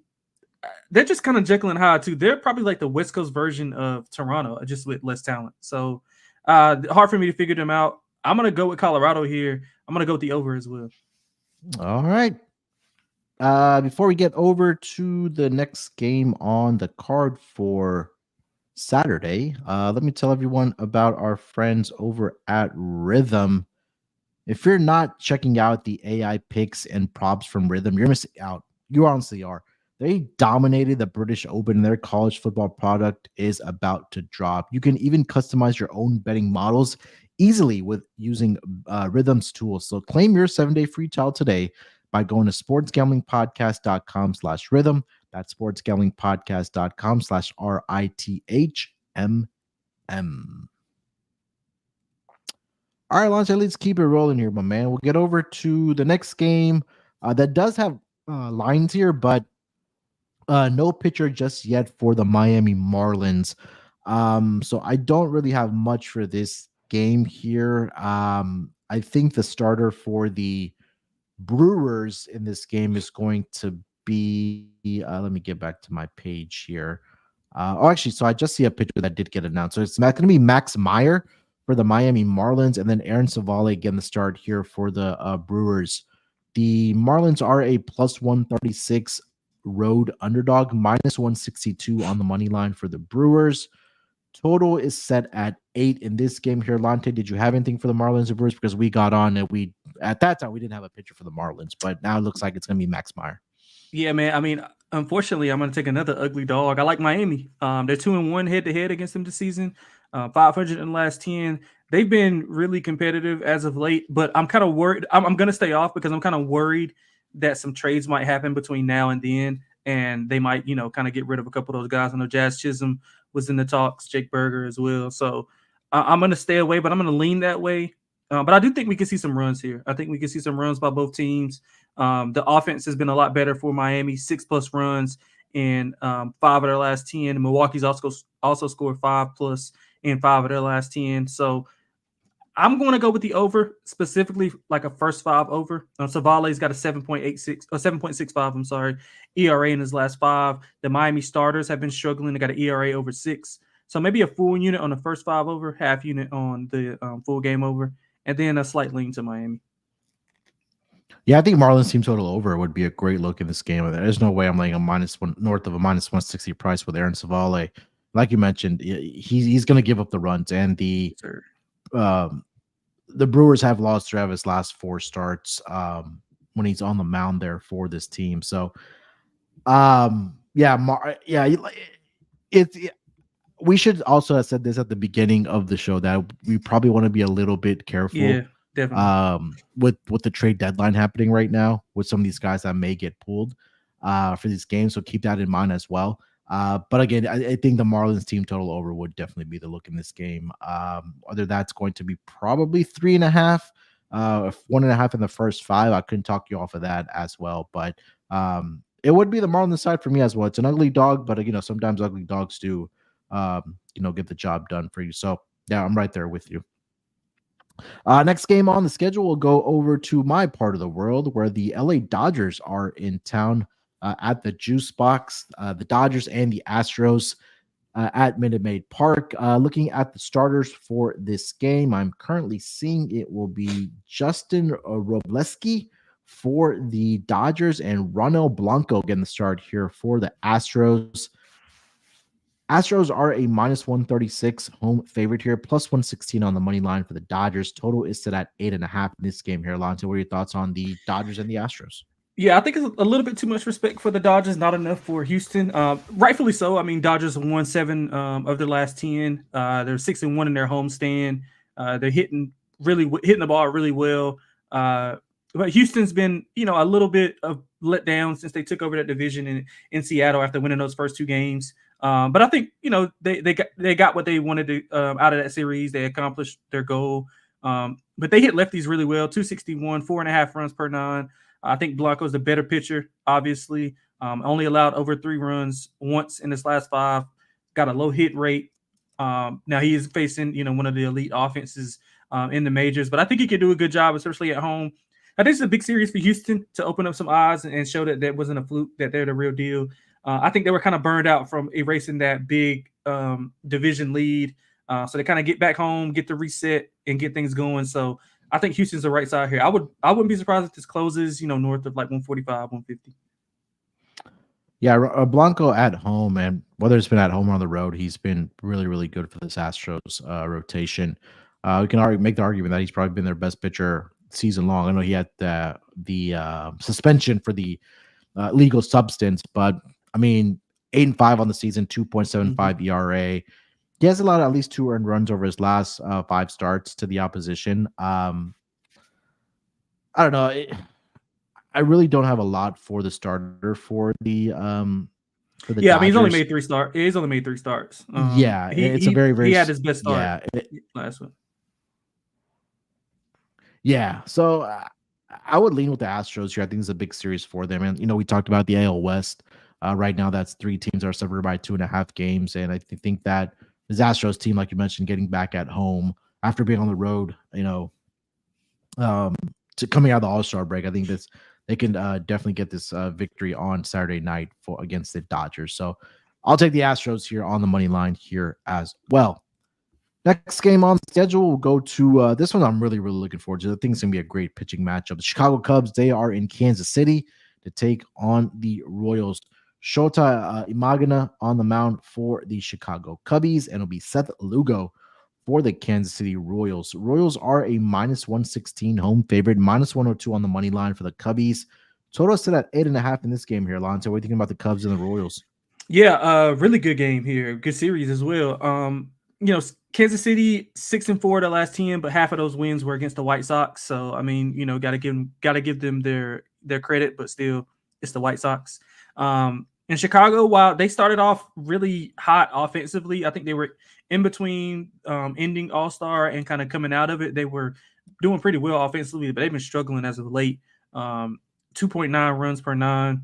they're just kind of Jekyll and Hyde too. They're probably like the West Coast version of Toronto, just with less talent. So hard for me to figure them out. I'm going to go with Colorado here. I'm going to go with the over as well. All right. Before we get over to the next game on the card for Saturday, let me tell everyone about our friends over at Rhythm. If you're not checking out the AI picks and props from Rhythm, you're missing out. You honestly are. They dominated the British Open. Their college football product is about to drop. You can even customize your own betting models easily with using Rhythm's tools. So claim your 7-day free trial today by going to sportsgamblingpodcast.com/rhythm. That's sportsgamblingpodcast.com/RITHMM. All right, Lonte, let's keep it rolling here, my man. We'll get over to the next game that does have lines here, but no pitcher just yet for the Miami Marlins. So I don't really have much for this game here. I think the starter for the Brewers in this game is going to be, let me get back to my page here. So I just see a pitcher that did get announced. So it's not going to be Max Meyer for the Miami Marlins, and then Aaron Savale again the start here for the Brewers. The Marlins are a plus 136 road underdog, minus 162 on the money line for the Brewers. Total is set at 8 in this game here. Lonte, did you have anything for the Marlins or Brewers? Because we got on and at that time we didn't have a pitcher for the Marlins, but now it looks like it's going to be Max Meyer. Yeah, man. I mean, unfortunately, I'm going to take another ugly dog. I like Miami. They're 2-1 head-to-head against them this season. 500 in the last 10. They've been really competitive as of late, but I'm kind of worried. I'm going to stay off because I'm kind of worried that some trades might happen between now and then, and they might, kind of get rid of a couple of those guys. I know Jazz Chisholm was in the talks, Jake Berger as well. So I'm going to stay away, but I'm going to lean that way. But I do think we can see some runs here. I think we can see some runs by both teams. The offense has been a lot better for Miami, 6+ runs in 5 of their last 10. Milwaukee's also scored 5+ in 5 of their last 10. So I'm going to go with the over, specifically like a first 5 over. Savale's got a 7.65, ERA in his last 5. The Miami starters have been struggling. They got an ERA over 6. So maybe a full unit on the first 5 over, half unit on the full game over, and then a slight lean to Miami. Yeah, I think Marlins team total over would be a great look in this game. There's no way I'm laying a -1 north of a -160 price with Aaron Savale like you mentioned, he's going to give up the runs, and Sure. the Brewers have lost 3 of his last 4 starts when he's on the mound there for this team. So, it's we should also have said this at the beginning of the show that we probably want to be a little bit careful Yeah, definitely. with the trade deadline happening right now with some of these guys that may get pulled for these games. So keep that in mind as well. But again, I think the Marlins team total over would definitely be the look in this game. Whether that's going to be probably 3.5, 1.5 in the first 5. I couldn't talk you off of that as well. But it would be the Marlins side for me as well. It's an ugly dog, but sometimes ugly dogs do get the job done for you. So yeah, I'm right there with you. Next game on the schedule, we'll go over to my part of the world where the LA Dodgers are in town at the Juice Box. The Dodgers and the Astros at Minute Maid Park. Looking at the starters for this game, I'm currently seeing it will be Justin Robleski for the Dodgers and Ronel Blanco getting the start here for the Astros. Astros are a minus 136 home favorite here, plus 116 on the money line for the Dodgers. Total is set at 8.5 in this game here. Lonte, what are your thoughts on the Dodgers and the Astros? Yeah, I think it's a little bit too much respect for the Dodgers, not enough for Houston. Rightfully so. I mean, Dodgers won 7 of their last 10. They're 6-1 in their homestand. They're hitting the ball really well. But Houston's been, a little bit of letdown since they took over that division in Seattle after winning those first 2 games. But I think they got what they wanted to out of that series. They accomplished their goal. But they hit lefties really well. 261, 4.5 runs per 9. I think Blanco's the better pitcher, obviously. Only allowed over 3 runs once in his last 5. Got a low hit rate. Now he is facing, one of the elite offenses in the majors, but I think he could do a good job, especially at home. I think it's a big series for Houston to open up some eyes and show that that wasn't a fluke, that they're the real deal. I think they were kind of burned out from erasing that big division lead. So they kind of get back home, get the reset, and get things going. So I think Houston's the right side here. I wouldn't be surprised if this closes, north of like 145, 150. Yeah, Blanco at home, and whether it's been at home or on the road, he's been really, really good for this Astros rotation. We can make the argument that he's probably been their best pitcher season long. I know he had the suspension for the legal substance, but I mean, 8-5 on the season, 2.75 ERA. He has allowed at least 2 earned runs over his last 5 starts to the opposition. I don't know. I really don't have a lot for the starter for the Dodgers. I mean, he's only made 3 starts. He's only made 3 starts. It's a very, very. He had his best start last one. Yeah, so I would lean with the Astros here. I think it's a big series for them, and we talked about the AL West. Right now, that's 3 teams that are separated by 2.5 games, and I think that this Astros team, like you mentioned, getting back at home after being on the road, to coming out of the All-Star break, I think they can definitely get this victory on Saturday night against the Dodgers. So I'll take the Astros here on the money line here as well. Next game on the schedule, we'll go to this one I'm really, really looking forward to. I think it's going to be a great pitching matchup. The Chicago Cubs, they are in Kansas City to take on the Royals. Shota Imagina on the mound for the Chicago Cubbies, and it'll be Seth Lugo for the Kansas City Royals. Royals are a minus 116 home favorite, minus 102 on the money line for the Cubbies. Total set at 8.5 in this game here, Lonzo. What are you thinking about the Cubs and the Royals? Yeah, really good game here. Good series as well. Kansas City 6-4 the last 10, but half of those wins were against the White Sox. So I mean, gotta give them their credit, but still, it's the White Sox. In Chicago, while they started off really hot offensively, I think they were in between ending All-Star and kind of coming out of it. They were doing pretty well offensively, but they've been struggling as of late. 2.9 runs per 9.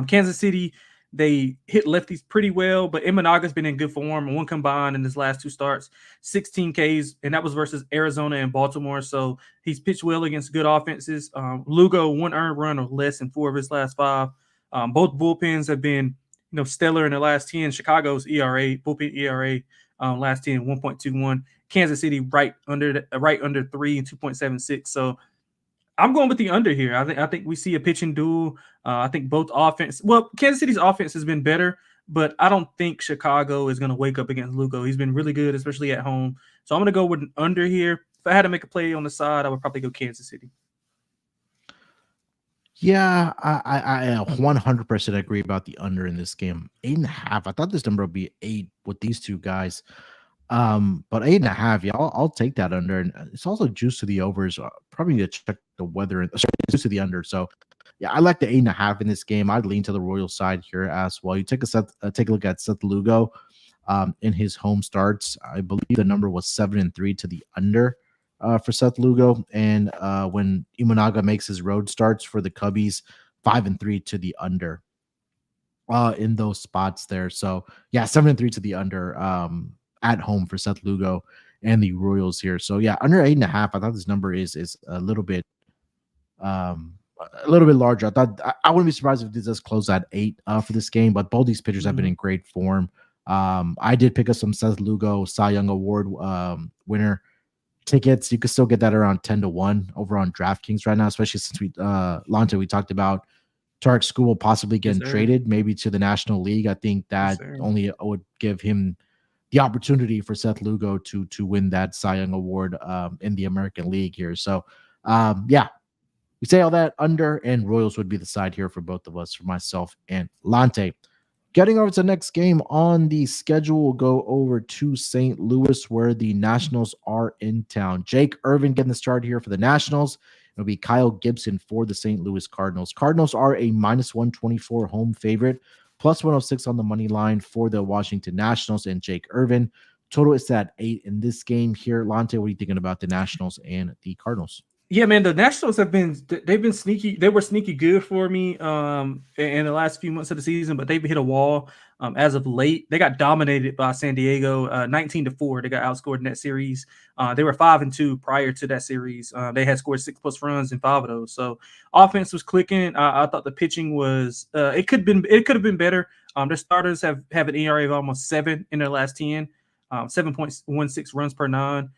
Kansas City, they hit lefties pretty well, but Imanaga's been in good form. 1 combined in his last 2 starts, 16 Ks, and that was versus Arizona and Baltimore. So he's pitched well against good offenses. Lugo, 1 earned run or less in 4 of his last 5. Both bullpens have been, stellar in the last 10. Chicago's bullpen ERA, last 10, 1.21. Kansas City right under 3 and 2.76. So I'm going with the under here. I think we see a pitching duel. I think both offense. Well, Kansas City's offense has been better, but I don't think Chicago is going to wake up against Lugo. He's been really good, especially at home. So I'm going to go with an under here. If I had to make a play on the side, I would probably go Kansas City. Yeah, I 100% agree about the under in this game. 8.5. I thought this number would be 8 with these two guys. But 8.5, yeah, I'll take that under. And it's also juice to the overs. Probably need to check the weather. Sorry, juice to the under. So yeah, I like the 8.5 in this game. I'd lean to the Royal side here as well. You take a look at Seth Lugo in his home starts. I believe the number was 7-3 to the under for Seth Lugo. And when Imanaga makes his road starts for the Cubbies, 5-3 to the under in those spots there. So yeah, 7-3 to the under at home for Seth Lugo and the Royals here. So yeah, under 8.5. I thought this number is a little bit larger. I thought I wouldn't be surprised if this does close at 8 for this game, but both these pitchers have been in great form. I did pick up some Seth Lugo Cy Young Award winner tickets. You could still get that around 10-1 over on DraftKings right now, especially since Lonte, we talked about Tarek School possibly getting traded maybe to the National League. I think that only would give him the opportunity for Seth Lugo to win that Cy Young Award in the American League here. So yeah, we say all that under, and Royals would be the side here for both of us, for myself and Lonte. Getting over to the next game on the schedule, we'll go over to St. Louis, where the Nationals are in town. Jake Irvin getting the start here for the Nationals. It'll be Kyle Gibson for the St. Louis Cardinals. Cardinals are a -124 home favorite, +106 on the money line for the Washington Nationals and Jake Irvin. Total is at 8 in this game here. Lonte, what are you thinking about the Nationals and the Cardinals? Yeah, man, the Nationals they've been sneaky. They were sneaky good for me in the last few months of the season, but they've hit a wall as of late. They got dominated by San Diego 19-4. They got outscored in that series. They were 5-2 prior to that series. They had scored 6+ runs in 5 of those. So offense was clicking. I thought the pitching was it could have been better. Their starters have an ERA of almost 7 in their last 10, 7.16 runs per 9.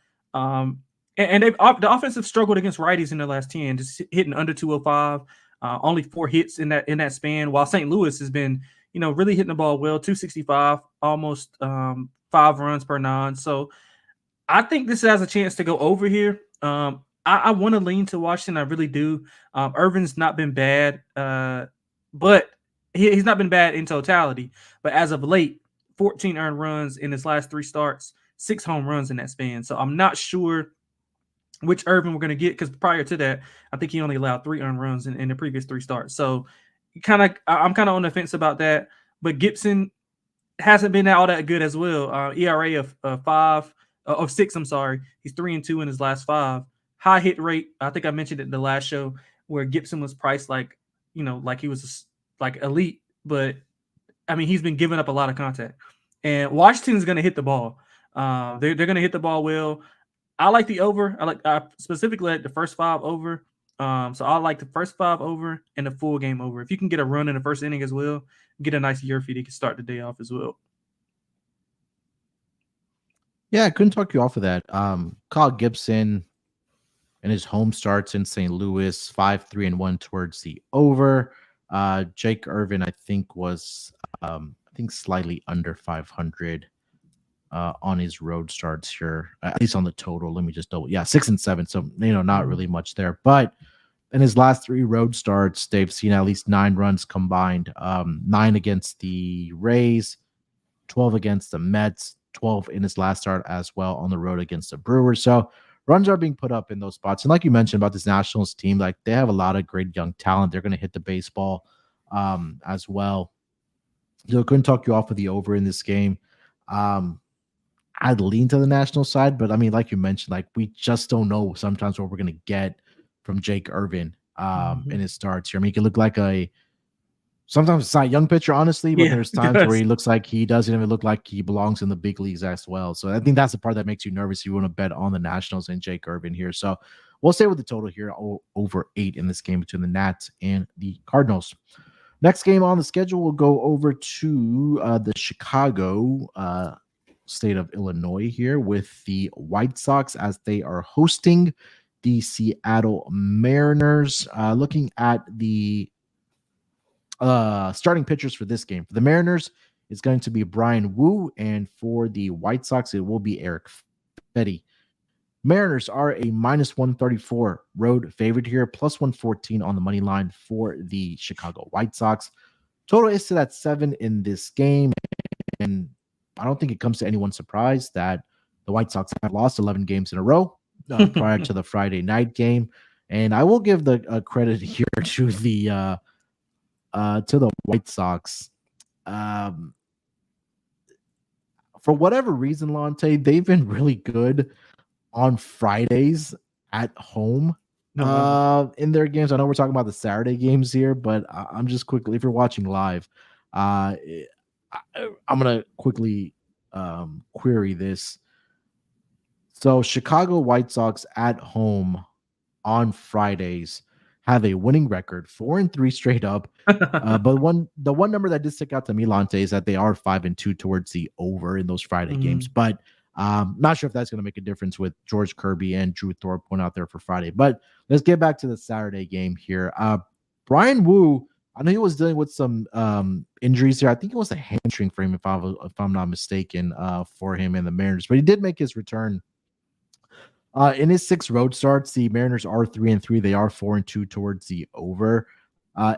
And the offense have struggled against righties in their last 10, just hitting under 205, only 4 hits in that span, while St. Louis has been, really hitting the ball well, 265, almost 5 runs per 9. So I think this has a chance to go over here. I want to lean to Washington. I really do. Irvin's not been bad, but he's not been bad in totality. But as of late, 14 earned runs in his last 3 starts, 6 home runs in that span. So I'm not sure which Irvin we're going to get, because prior to that, I think he only allowed 3 earned runs in the previous 3 starts. So I'm kind of on the fence about that. But Gibson hasn't been all that good as well. ERA of 6. I'm sorry, he's 3-2 in his last 5. High hit rate. I think I mentioned it in the last show where Gibson was priced like he was like elite, but I mean he's been giving up a lot of contact. And Washington's going to hit the ball. They're going to hit the ball well. I like the over. I specifically like the first 5 over. So I like the first 5 over and the full game over. If you can get a run in the first inning as well, get a nice year feed, you can start the day off as well. Yeah, I couldn't talk you off of that. Kyle Gibson and his home starts in St. Louis, 5-3-1 towards the over. Jake Irvin, I think, was slightly under 500 on his road starts here, at least on the total. Let me just double. Yeah, 6-7. So not really much there. But in his last 3 road starts, they've seen at least 9 runs combined. 9 against the Rays, 12 against the Mets, 12 in his last start as well on the road against the Brewers. So runs are being put up in those spots. And like you mentioned about this Nationals team, like they have a lot of great young talent. They're going to hit the baseball as well. So couldn't talk you off of the over in this game. I'd lean to the national side, but I mean, like you mentioned, like we just don't know sometimes what we're going to get from Jake Irvin in his starts here. I mean, he can look like sometimes it's not a young pitcher, honestly, but there's times where he looks like he doesn't even look like he belongs in the big leagues as well. So I think that's the part that makes you nervous. You want to bet on the Nationals and Jake Irvin here. So we'll stay with the total here, over 8 in this game between the Nats and the Cardinals. Next game on the schedule, we'll go over to the Chicago state of Illinois here with the White Sox as they are hosting the Seattle Mariners. Looking at the starting pitchers for this game. For the Mariners, is going to be Brian Wu, and for the White Sox, it will be Eric Fetty. Mariners are a minus 134 road favorite here, plus 114 on the money line for the Chicago White Sox. Total is to that 7 in this game, and I don't think it comes to anyone's surprise that the White Sox have lost 11 games in a row prior to the Friday night game. And I will give the credit here to the White Sox. For whatever reason, Lonte, they've been really good on Fridays at home in their games. I know we're talking about the Saturday games here, but I'm just quickly, if you're watching live, I'm gonna quickly query this. So Chicago White Sox at home on Fridays have a winning record, 4-3 straight up. But the one number that did stick out to me, Lonte, is that they are 5-2 towards the over in those Friday games. But not sure if that's going to make a difference with George Kirby and Drew Thorpe went out there for Friday. But let's get back to the Saturday game here. Brian Wu, I know he was dealing with some injuries here. I think it was a hamstring for him, if I'm not mistaken, for him and the Mariners. But he did make his return. In his 6 road starts, the Mariners are 3-3. They are 4-2 towards the over.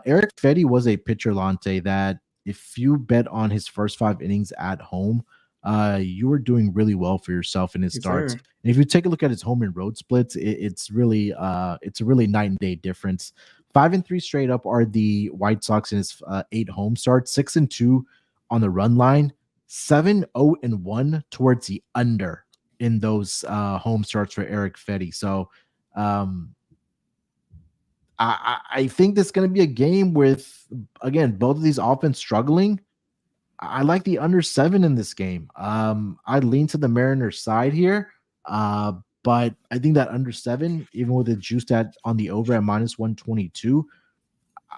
Eric Fetty was a pitcher, Lonte, that if you bet on his first 5 innings at home, you were doing really well for yourself in his starts. And if you take a look at his home and road splits, it's a really night and day difference. 5-3 straight up are the White Sox in his 8 home starts, 6-2 on the run line, 7-0-1 towards the under in those home starts for Eric Fetty. So I think this is going to be a game with, again, both of these offense struggling. I like the under 7 in this game. I lean to the Mariners side here, but I think that under 7, even with the juice on the over at minus 122,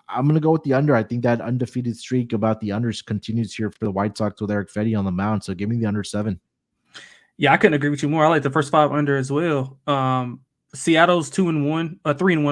I'm going to go with the under. I think that undefeated streak about the unders continues here for the White Sox with Eric Fetty on the mound. So give me the under 7. Yeah, I couldn't agree with you more. I like the first 5 under as well. Seattle's 3-1.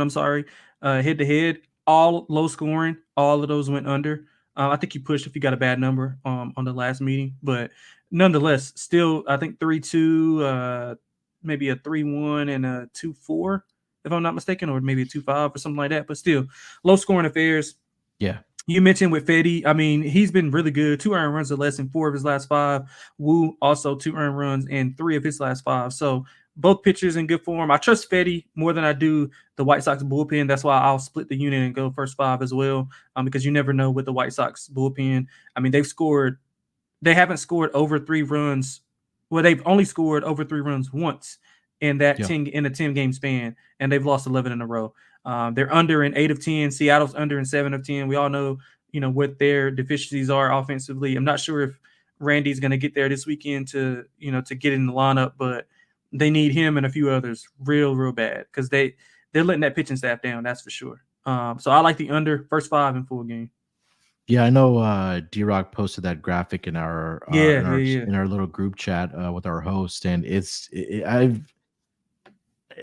I'm sorry. Head to head, all low scoring. All of those went under. I think you pushed if you got a bad number on the last meeting, but nonetheless, still I think 3-2, maybe a 3-1 and a 2-4, if I'm not mistaken, or maybe a 2-5 or something like that. But still, low scoring affairs. Yeah. You mentioned with Fetty, I mean, he's been really good. 2 earned runs or less in 4 of his last 5. Wu also 2 earned runs in 3 of his last 5. So both pitchers in good form. I trust Fetty more than I do the White Sox bullpen. That's why I'll split the unit and go first 5 as well, because you never know with the White Sox bullpen. I mean, they haven't scored over 3 runs. Well, they've only scored over 3 runs once in that 10-game span, and they've lost 11 in a row. They're under in 8 of 10. Seattle's under in 7 of 10. We all know, what their deficiencies are offensively. I'm not sure if Randy's going to get there this weekend to get in the lineup, but they need him and a few others real bad because they're letting that pitching staff down. That's for sure. So I like the under first 5 in full game. Yeah, I know D-Rock posted that graphic in our in our little group chat with our host, and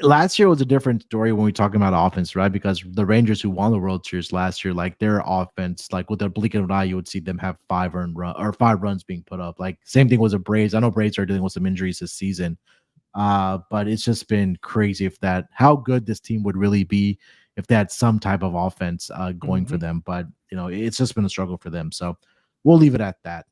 last year was a different story when we talking about offense, right? Because the Rangers who won the World Series last year, like their offense, like with a blink of an eye, you would see them have 5 runs being put up. Like same thing was the Braves. I know Braves are dealing with some injuries this season, but it's just been crazy how good this team would really be if they had some type of offense going for them. But it's just been a struggle for them. So we'll leave it at that.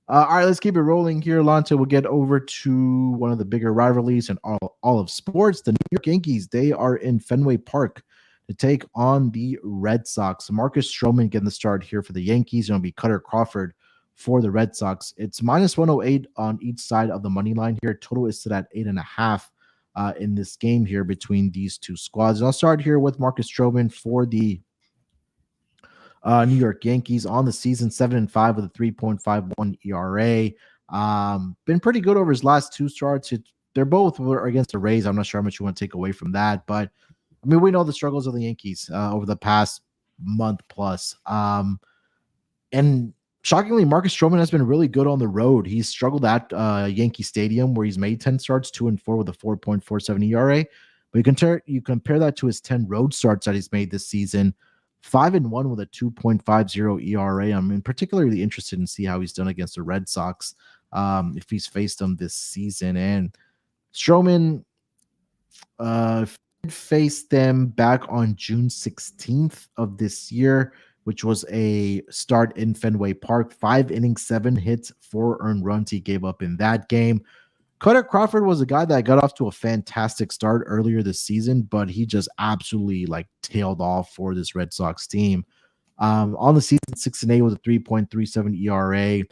All right, let's keep it rolling here, Lonte. We'll get over to one of the bigger rivalries in all of sports. The New York Yankees, they are in Fenway Park to take on the Red Sox. Marcus Stroman getting the start here for the Yankees. It'll be Cutter Crawford for the Red Sox. It's minus 108 on each side of the money line here. Total is set at 8.5 in this game here between these two squads. And I'll start here with Marcus Stroman for the New York Yankees on the season, 7-5 with a 3.51 ERA. Been pretty good over his last 2 starts. They're both against the Rays. I'm not sure how much you want to take away from that, but I mean, we know the struggles of the Yankees over the past month plus. And shockingly, Marcus Stroman has been really good on the road. He's struggled at Yankee Stadium where he's made 10 starts, 2-4 with a 4.47 ERA. But you compare that to his 10 road starts that he's made this season. 5-1 with a 2.50 ERA. I'm particularly interested in see how he's done against the Red Sox, if he's faced them this season. And Stroman faced them back on June 16th of this year, which was a start in Fenway Park. 5 innings, 7 hits, 4 earned runs he gave up in that game. Cutter Crawford was a guy that got off to a fantastic start earlier this season, but he just absolutely tailed off for this Red Sox team. On the season, 6-8 with a 3.37 ERA.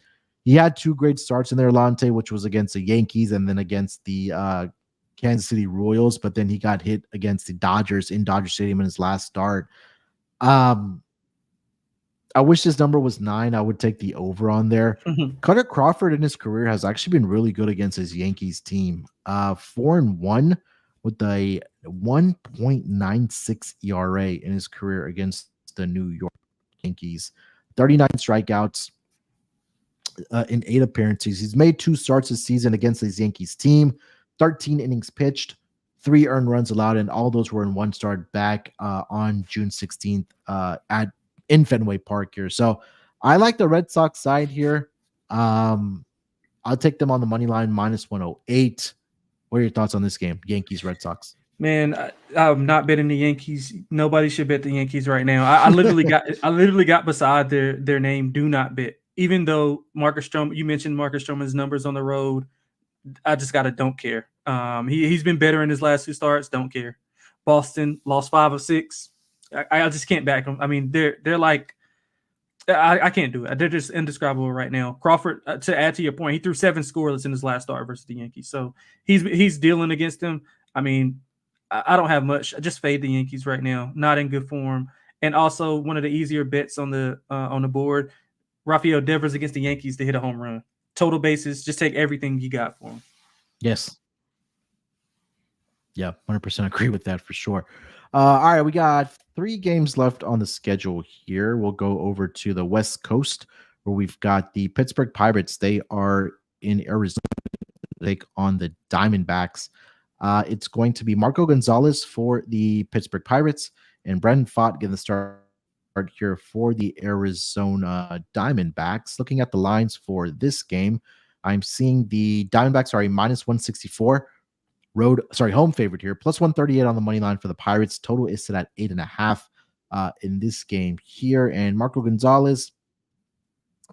He had 2 great starts in there, Lonte, which was against the Yankees and then against the Kansas City Royals, but then he got hit against the Dodgers in Dodger Stadium in his last start. I wish this number was 9. I would take the over on there. Cutter Crawford in his career has actually been really good against his Yankees team. 4-1 with a 1.96 ERA in his career against the New York Yankees. 39 strikeouts in 8 appearances. He's made 2 starts this season against his Yankees team. 13 innings pitched, 3 earned runs allowed, and all those were in 1 start back on June 16th in Fenway Park here. So I like the Red Sox side here. I'll take them on the money line, -108. What are your thoughts on this game, Yankees, Red Sox? Man, I'm not betting the Yankees. Nobody should bet the Yankees right now. I literally got beside their name, do not bet. Even though Marcus Stroman, you mentioned Marcus Stroman's numbers on the road, I just don't care. He's been better in his last 2 starts. Don't care. Boston lost 5 of 6. I just can't back them. I mean, they're I can't do it. They're just indescribable right now. Crawford, to add to your point, he threw 7 scoreless in his last start versus the Yankees. So he's dealing against them. I mean, I don't have much. I just fade the Yankees right now. Not in good form. And also one of the easier bets on the board, Rafael Devers against the Yankees to hit a home run. Total bases, just take everything you got for him. Yes. Yeah, 100% agree with that for sure. All right, we got 3 games left on the schedule here. We'll go over to the West Coast where we've got the Pittsburgh Pirates. They are in Arizona to take on the Diamondbacks. It's going to be Marco Gonzalez for the Pittsburgh Pirates and Brandon Pfaadt getting the start here for the Arizona Diamondbacks. Looking at the lines for this game, I'm seeing the Diamondbacks are a -164. Home favorite here, +138 on the money line for the Pirates. Total is set at 8.5 in this game here. And Marco Gonzalez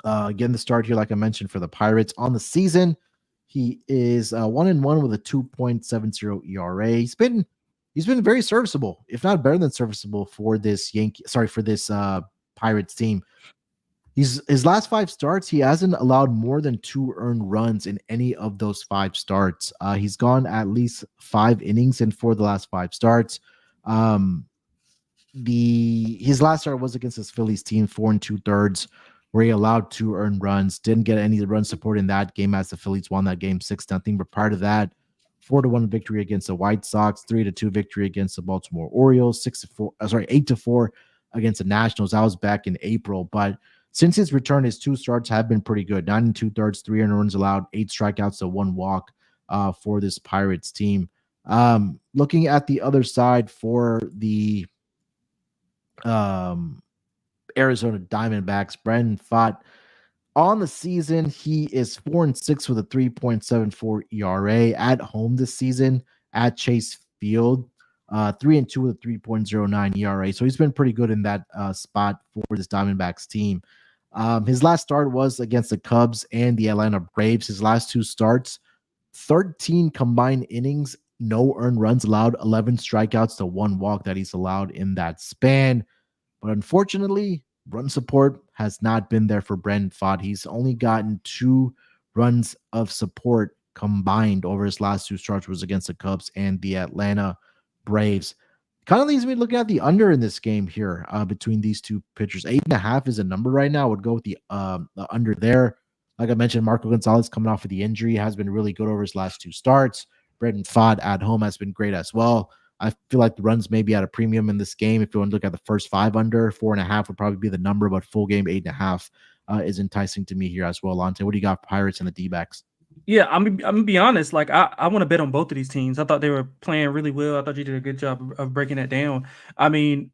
getting the start here, like I mentioned, for the Pirates. On the season, he is 1-1 with a 2.70 ERA. He's been very serviceable, if not better than serviceable for this Pirates team. His last 5 starts, he hasn't allowed more than 2 earned runs in any of those 5 starts. He's gone at least 5 innings in 4 of the last 5 starts. His last start was against his Phillies team, 4 2/3, where he allowed 2 earned runs. Didn't get any run support in that game as the Phillies won that game 6-0. But prior to that, 4-1 victory against the White Sox, 3-2 victory against the Baltimore Orioles, 8-4 against the Nationals. That was back in April, but since his return, his 2 starts have been pretty good. 9 2/3, 3 earned runs allowed, 8 strikeouts to 1 walk for this Pirates team. Looking at the other side for the Arizona Diamondbacks, Brandon Pfaadt, on the season, he is 4-6 with a 3.74 ERA at home this season at Chase Field. 3-2 with a 3.09 ERA. So he's been pretty good in that spot for this Diamondbacks team. His last start was against the Cubs and the Atlanta Braves. His last 2 starts, 13 combined innings, no earned runs allowed, 11 strikeouts to 1 walk that he's allowed in that span. But unfortunately, run support has not been there for Brandon Pfaadt. He's only gotten 2 runs of support combined over his last 2 starts, was against the Cubs and the Atlanta Braves. Kind of leaves me looking at the under in this game here between these 2 pitchers. 8.5 is a number right now. I would go with the under there. Like I mentioned, Marco Gonzalez coming off of the injury has been really good over his last 2 starts. Brandon Pfaadt at home has been great as well. I feel like the runs may be at a premium in this game. If you want to look at the first 5 under, 4.5 would probably be the number, but full game 8.5 is enticing to me here as well. Lonte, what do you got for Pirates and the D-backs? Yeah, I'm gonna be honest. Like I want to bet on both of these teams. I thought they were playing really well. I thought you did a good job of breaking that down. I mean,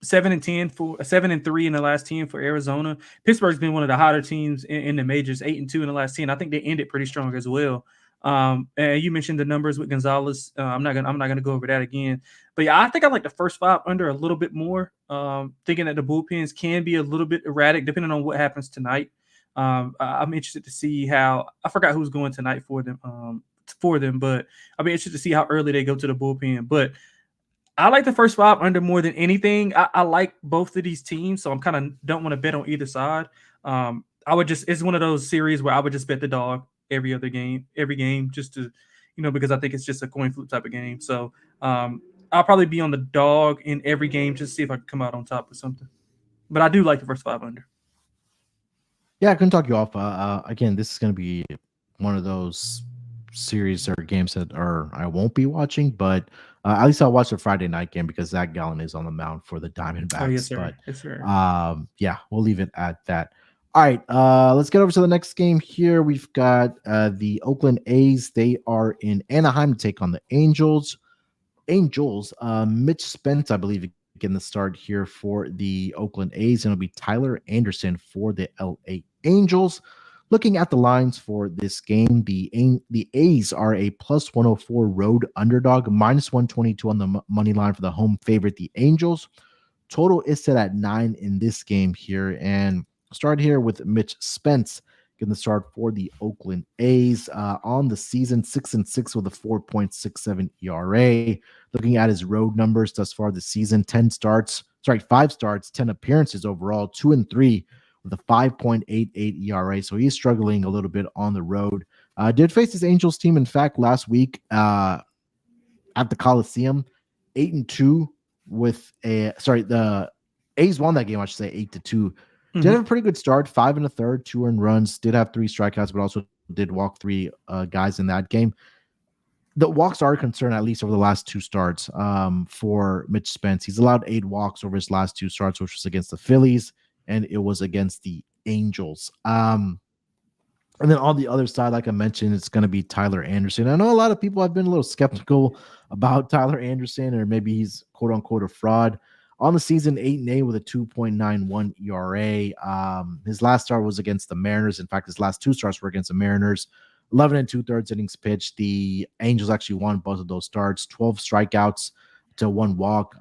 7-3 in the last 10 for Arizona. Pittsburgh's been one of the hotter teams in the majors, 8-2 in the last 10. I think they ended pretty strong as well. And you mentioned the numbers with Gonzalez. I'm not gonna go over that again. But yeah, I think I like the first 5 under a little bit more. Thinking that the bullpens can be a little bit erratic depending on what happens tonight. I'm interested to see how I forgot who's going tonight for them. But I'll be interested to see how early they go to the bullpen. But I like the first 5 under more than anything. I like both of these teams, so I'm kind of don't want to bet on either side. It's one of those series where I would just bet the dog every game, just to, because I think it's just a coin flip type of game. So I'll probably be on the dog in every game just to see if I can come out on top with something. But I do like the first 5 under. Yeah, I couldn't talk you off. Again, this is going to be one of those series or games that I won't be watching, but at least I'll watch the Friday night game because Zach Gallen is on the mound for the Diamondbacks. Oh, yes, sir. But yes, sir. Yeah, we'll leave it at that. All right, let's get over to the next game here. We've got the Oakland A's. They are in Anaheim to take on the Angels. Mitch Spence, I believe, getting the start here for the Oakland A's, and it'll be Tyler Anderson for the LA Angels. Looking at the lines for this game, the A's are a plus 104 road underdog, minus 122 on the money line for the home favorite, the Angels. Total is set at 9 in this game here, and start here with Mitch Spence getting the start for the Oakland A's. On the season, 6-6 with a 4.67 ERA. Looking at his road numbers thus far this season, 5 starts, 10 appearances overall, 2-3 with a 5.88 ERA. So he's struggling a little bit on the road. Did face his Angels team, in fact, last week at the Coliseum, 8-2 with the A's won that game, I should say, 8-2. Mm-hmm. Did have a pretty good start, 5 1/3, 2 earned runs, did have 3 strikeouts, but also did walk 3 guys in that game. The walks are a concern, at least over the last 2 starts for Mitch Spence. He's allowed 8 walks over his last 2 starts, which was against the Phillies, and it was against the Angels. And then on the other side, like I mentioned, it's going to be Tyler Anderson. I know a lot of people have been a little skeptical about Tyler Anderson, or maybe he's quote-unquote a fraud. On the season, 8-8 with a 2.91 ERA. His last start was against the Mariners. In fact, his last 2 starts were against the Mariners. 11 2/3 innings pitched. The Angels actually won both of those starts. 12 strikeouts to 1 walk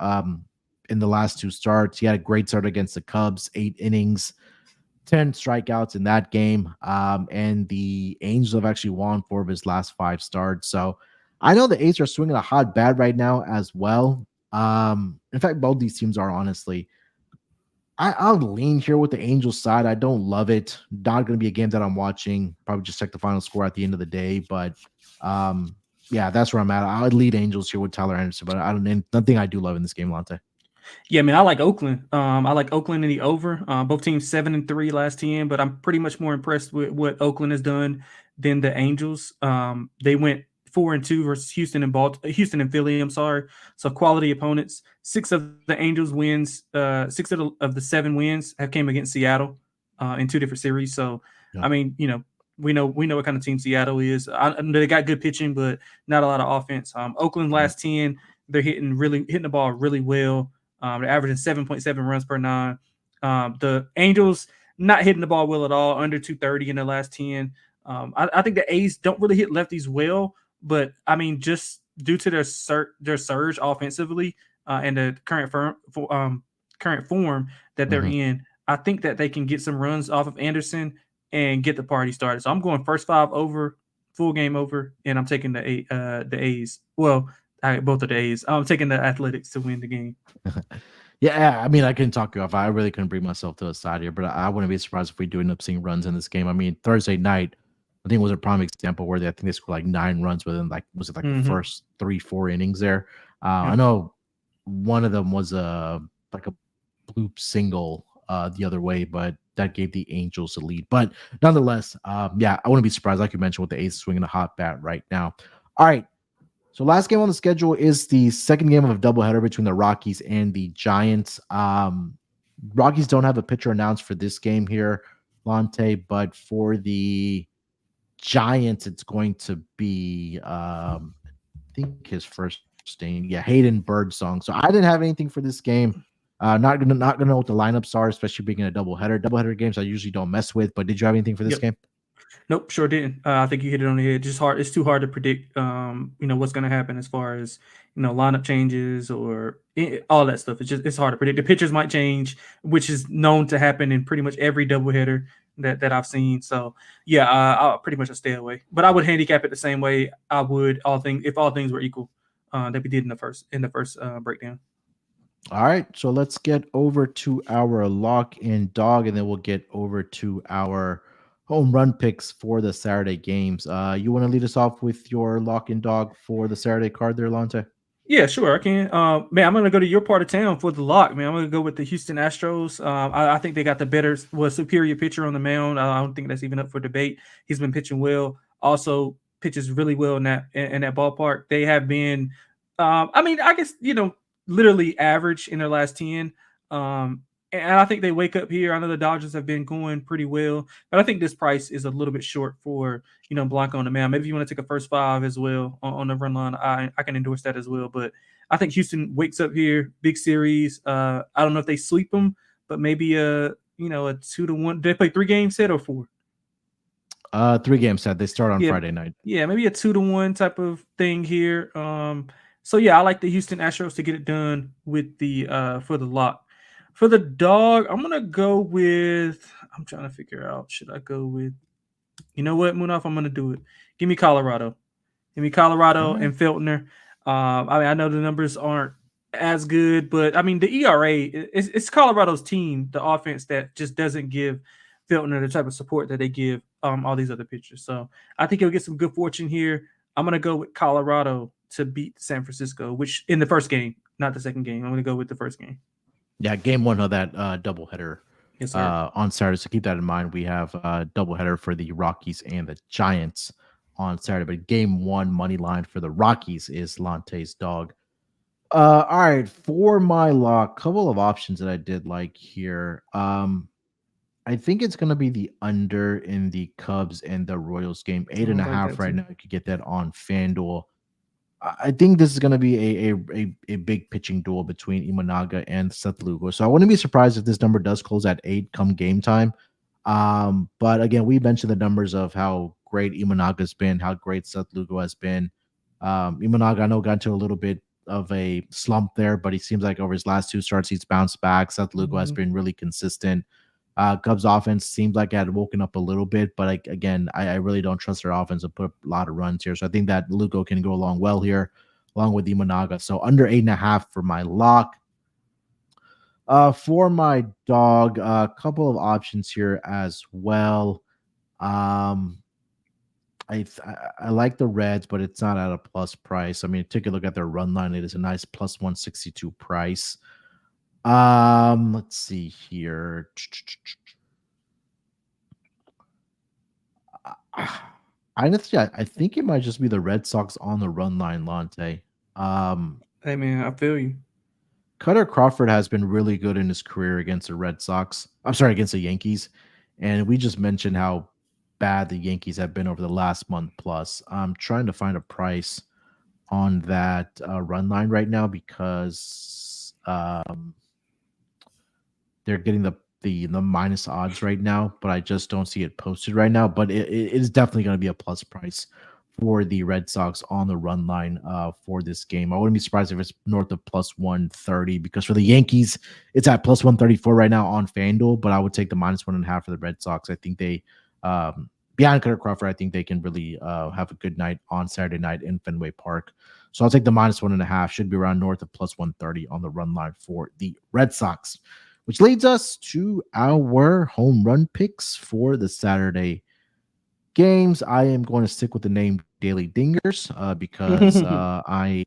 in the last 2 starts. He had a great start against the Cubs, 8 innings, 10 strikeouts in that game. And the Angels have actually won 4 of his last 5 starts. So I know the A's are swinging a hot bat right now as well. In fact, both these teams are, honestly. I'll lean here with the Angels side. I don't love it. Not going to be a game that I'm watching. Probably just check the final score at the end of the day. But yeah, that's where I'm at. I would lead Angels here with Tyler Anderson, but nothing I do love in this game, Lonte. Yeah, I mean, I like Oakland. I like Oakland in the over. Both teams 7-3 last 10, but I'm pretty much more impressed with what Oakland has done than the Angels. They went 4-2 versus Houston and Philly. I'm sorry. So quality opponents. 6 of the Angels wins, 6 of the 7 wins have came against Seattle in 2 different series. So yeah. I mean, we know what kind of team Seattle is. They got good pitching, but not a lot of offense. Oakland last 10, they're hitting the ball really well. They're averaging 7.7 runs per 9. The Angels not hitting the ball well at all, under 230 in the last 10. I think the A's don't really hit lefties well, but I mean, just due to their surge offensively and the current form that they're in, I think that they can get some runs off of Anderson and get the party started. So I'm going first 5 over, full game over, and I'm taking the A's. Well, both of the A's. I'm taking the Athletics to win the game. Yeah, I mean, I couldn't talk you off. I really couldn't bring myself to a side here, but I wouldn't be surprised if we do end up seeing runs in this game. I mean, Thursday night, I think, was a prime example where I think they scored like 9 runs within the first 3-4 innings there. I know one of them was like a bloop single the other way, but that gave the Angels the lead. But nonetheless, yeah, I wouldn't be surprised, like you mentioned, with the A's swinging a hot bat right now. All right. So last game on the schedule is the second game of a doubleheader between the Rockies and the Giants. Rockies don't have a pitcher announced for this game here, Lonte, but for the Giants, it's going to be, I think his first name, Hayden Birdsong. So I didn't have anything for this game. Not gonna know what the lineups are, especially being in a doubleheader. Doubleheader games I usually don't mess with. But did you have anything for this Yep. game? Nope, sure didn't. I think you hit it on the head. Just hard. It's too hard to predict. What's going to happen as far as lineup changes or all that stuff. It's hard to predict. The pitchers might change, which is known to happen in pretty much every doubleheader that I've seen. So yeah, I'll pretty much stay away. But I would handicap it the same way I would if all things were equal that we did in the first breakdown. All right, so let's get over to our lock and dog, and then we'll get over to our home run picks for the Saturday games. You want to lead us off with your lock and dog for the Saturday card there, Lonte? Yeah, sure, I can. Man, I'm gonna go to your part of town for the lock, man. I'm gonna go with the Houston Astros. I think they got superior pitcher on the mound. I don't think that's even up for debate. He's been pitching well. Also, pitches really well in that ballpark. They have been, I guess literally average in their last 10. And I think they wake up here. I know the Dodgers have been going pretty well, but I think this price is a little bit short for Blanco on the mound. Maybe if you want to take a first 5 as well on the run line, I can endorse that as well. But I think Houston wakes up here, big series. I don't know if they sweep them, but maybe a 2-1. Do they play 3-game set or 4? 3-game set. They start on Friday night. Yeah, maybe a 2-1 type of thing here. So yeah, I like the Houston Astros to get it done with the for the lock. For the dog, I'm gonna go with. I'm trying to figure out. Should I go with? You know what, Munaf? I'm gonna do it. Give me Colorado. Give me Colorado and Feltner. I know the numbers aren't as good, but I mean the ERA. It's Colorado's team, the offense that just doesn't give Feltner the type of support that they give all these other pitchers. So I think he'll get some good fortune here. I'm gonna go with Colorado to beat San Francisco, which in the first game, not the second game. I'm gonna go with the first game. Yeah, game 1 of that doubleheader on Saturday. So keep that in mind. We have a doubleheader for the Rockies and the Giants on Saturday. But game 1 money line for the Rockies is Lonte's dog. All right, for my lock, couple of options that I did like here. I think it's going to be the under in the Cubs and the Royals game. 8.5 right now. You could get that on FanDuel. I think this is going to be a big pitching duel between Imanaga and Seth Lugo. So I wouldn't be surprised if this number does close at 8 come game time. But again, we mentioned the numbers of how great Imanaga's been, how great Seth Lugo has been. Imanaga, I know, got into a little bit of a slump there, but he seems like over his last 2 starts, he's bounced back. Seth Lugo has been really consistent. Cubs offense seems like it had woken up a little bit, but I really don't trust their offense to put up a lot of runs here. So I think that Lugo can go along well here, along with Imanaga. So under 8.5 for my lock. For my dog, a couple of options here as well. I like the Reds, but it's not at a plus price. I mean, take a look at their run line. It is a nice plus 162 price. Let's see here. Honestly, I think it might just be the Red Sox on the run line, Lonte. Hey man, I feel you. Cutter Crawford has been really good in his career against the Red Sox. I'm sorry, against the Yankees. And we just mentioned how bad the Yankees have been over the last month plus. I'm trying to find a price on that run line right now because they're getting the minus odds right now, but I just don't see it posted right now. But it is definitely going to be a plus price for the Red Sox on the run line for this game. I wouldn't be surprised if it's north of plus 130 because for the Yankees, it's at plus 134 right now on FanDuel, but I would take the minus 1.5 for the Red Sox. I think they, beyond Cutter Crawford, I think they can really have a good night on Saturday night in Fenway Park. So I'll take the minus 1.5. Should be around north of plus 130 on the run line for the Red Sox, which leads us to our home run picks for the Saturday games. I am going to stick with the name Daily Dingers because I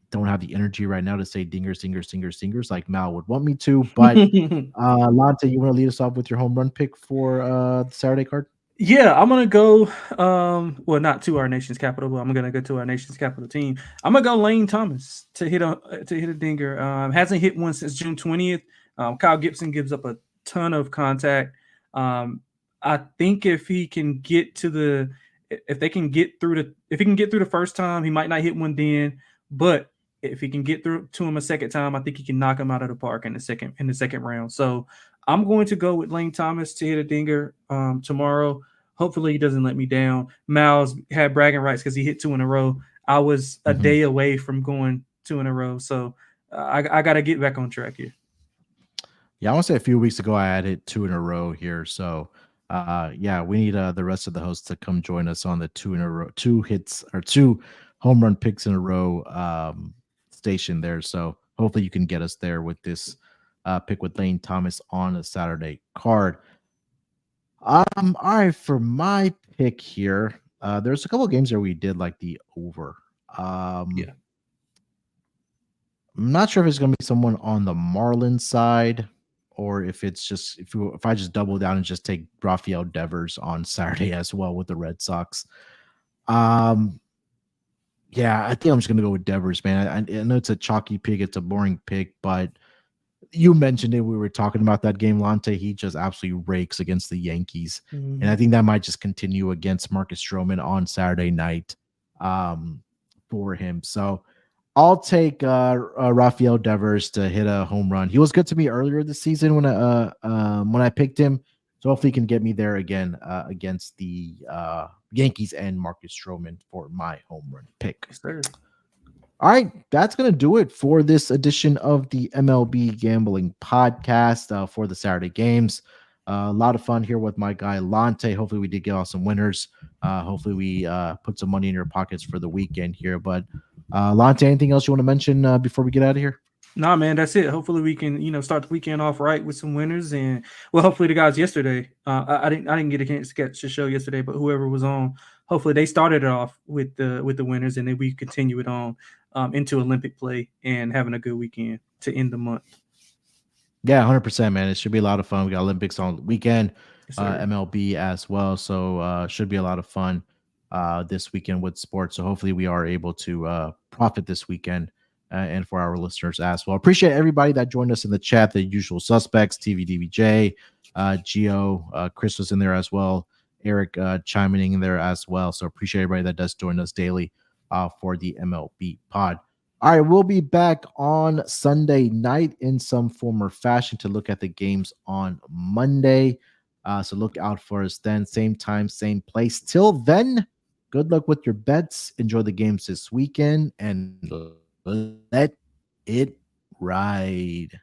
don't have the energy right now to say dingers like Mal would want me to. But Lonte, you want to lead us off with your home run pick for the Saturday card? Yeah, I'm gonna go. Well, not to our nation's capital, but I'm gonna go to our nation's capital team. I'm gonna go Lane Thomas to hit a dinger. Hasn't hit one since June 20th. Kyle Gibson gives up a ton of contact. I think if he can get through the first time, he might not hit one then. But if he can get through to him a second time, I think he can knock him out of the park in the second round. So I'm going to go with Lane Thomas to hit a dinger tomorrow. Hopefully he doesn't let me down. Miles had bragging rights because he hit 2 in a row. I was a day away from going 2 in a row, so I got to get back on track here. Yeah, I want to say a few weeks ago I had hit 2 in a row here. So, yeah, we need the rest of the hosts to come join us on the 2 in a row, 2 hits or 2 home run picks in a row station there. So hopefully you can get us there with this pick with Lane Thomas on a Saturday card. All right, for my pick here, there's a couple of games where we did like the over. Yeah. I'm not sure if it's going to be someone on the Marlins side or if it's just if I just double down and just take Rafael Devers on Saturday as well with the Red Sox. Yeah, I think I'm just going to go with Devers, man. I know it's a chalky pick, it's a boring pick, but you mentioned it. We were talking about that game, Lonte. He just absolutely rakes against the Yankees, and I think that might just continue against Marcus Stroman on Saturday night for him. So I'll take Rafael Devers to hit a home run. He was good to me earlier this season when I picked him. So hopefully he can get me there again against the Yankees and Marcus Stroman for my home run pick. Yes, sir. All right, that's going to do it for this edition of the MLB Gambling Podcast for the Saturday games. A lot of fun here with my guy Lonte. Hopefully we did get all some winners. Hopefully we put some money in your pockets for the weekend here. But Lonte, anything else you want to mention before we get out of here? Nah, man, that's it. Hopefully we can, start the weekend off right with some winners, and well, hopefully the guys yesterday. I didn't get a chance to catch the show yesterday, but whoever was on, hopefully they started it off with the winners, and then we continue it on into Olympic play and having a good weekend to end the month. Yeah, 100%, man. It should be a lot of fun. We got Olympics on the weekend, Yes, sir. MLB as well. So should be a lot of fun this weekend with sports. So hopefully we are able to profit this weekend and for our listeners as well. Appreciate everybody that joined us in the chat, the usual suspects, TVDBJ, Gio, Chris was in there as well, Eric chiming in there as well. So appreciate everybody that does join us daily for the MLB pod. All right, we'll be back on Sunday night in some form or fashion to look at the games on Monday. So look out for us then. Same time, same place. Till then, good luck with your bets. Enjoy the games this weekend and let it ride.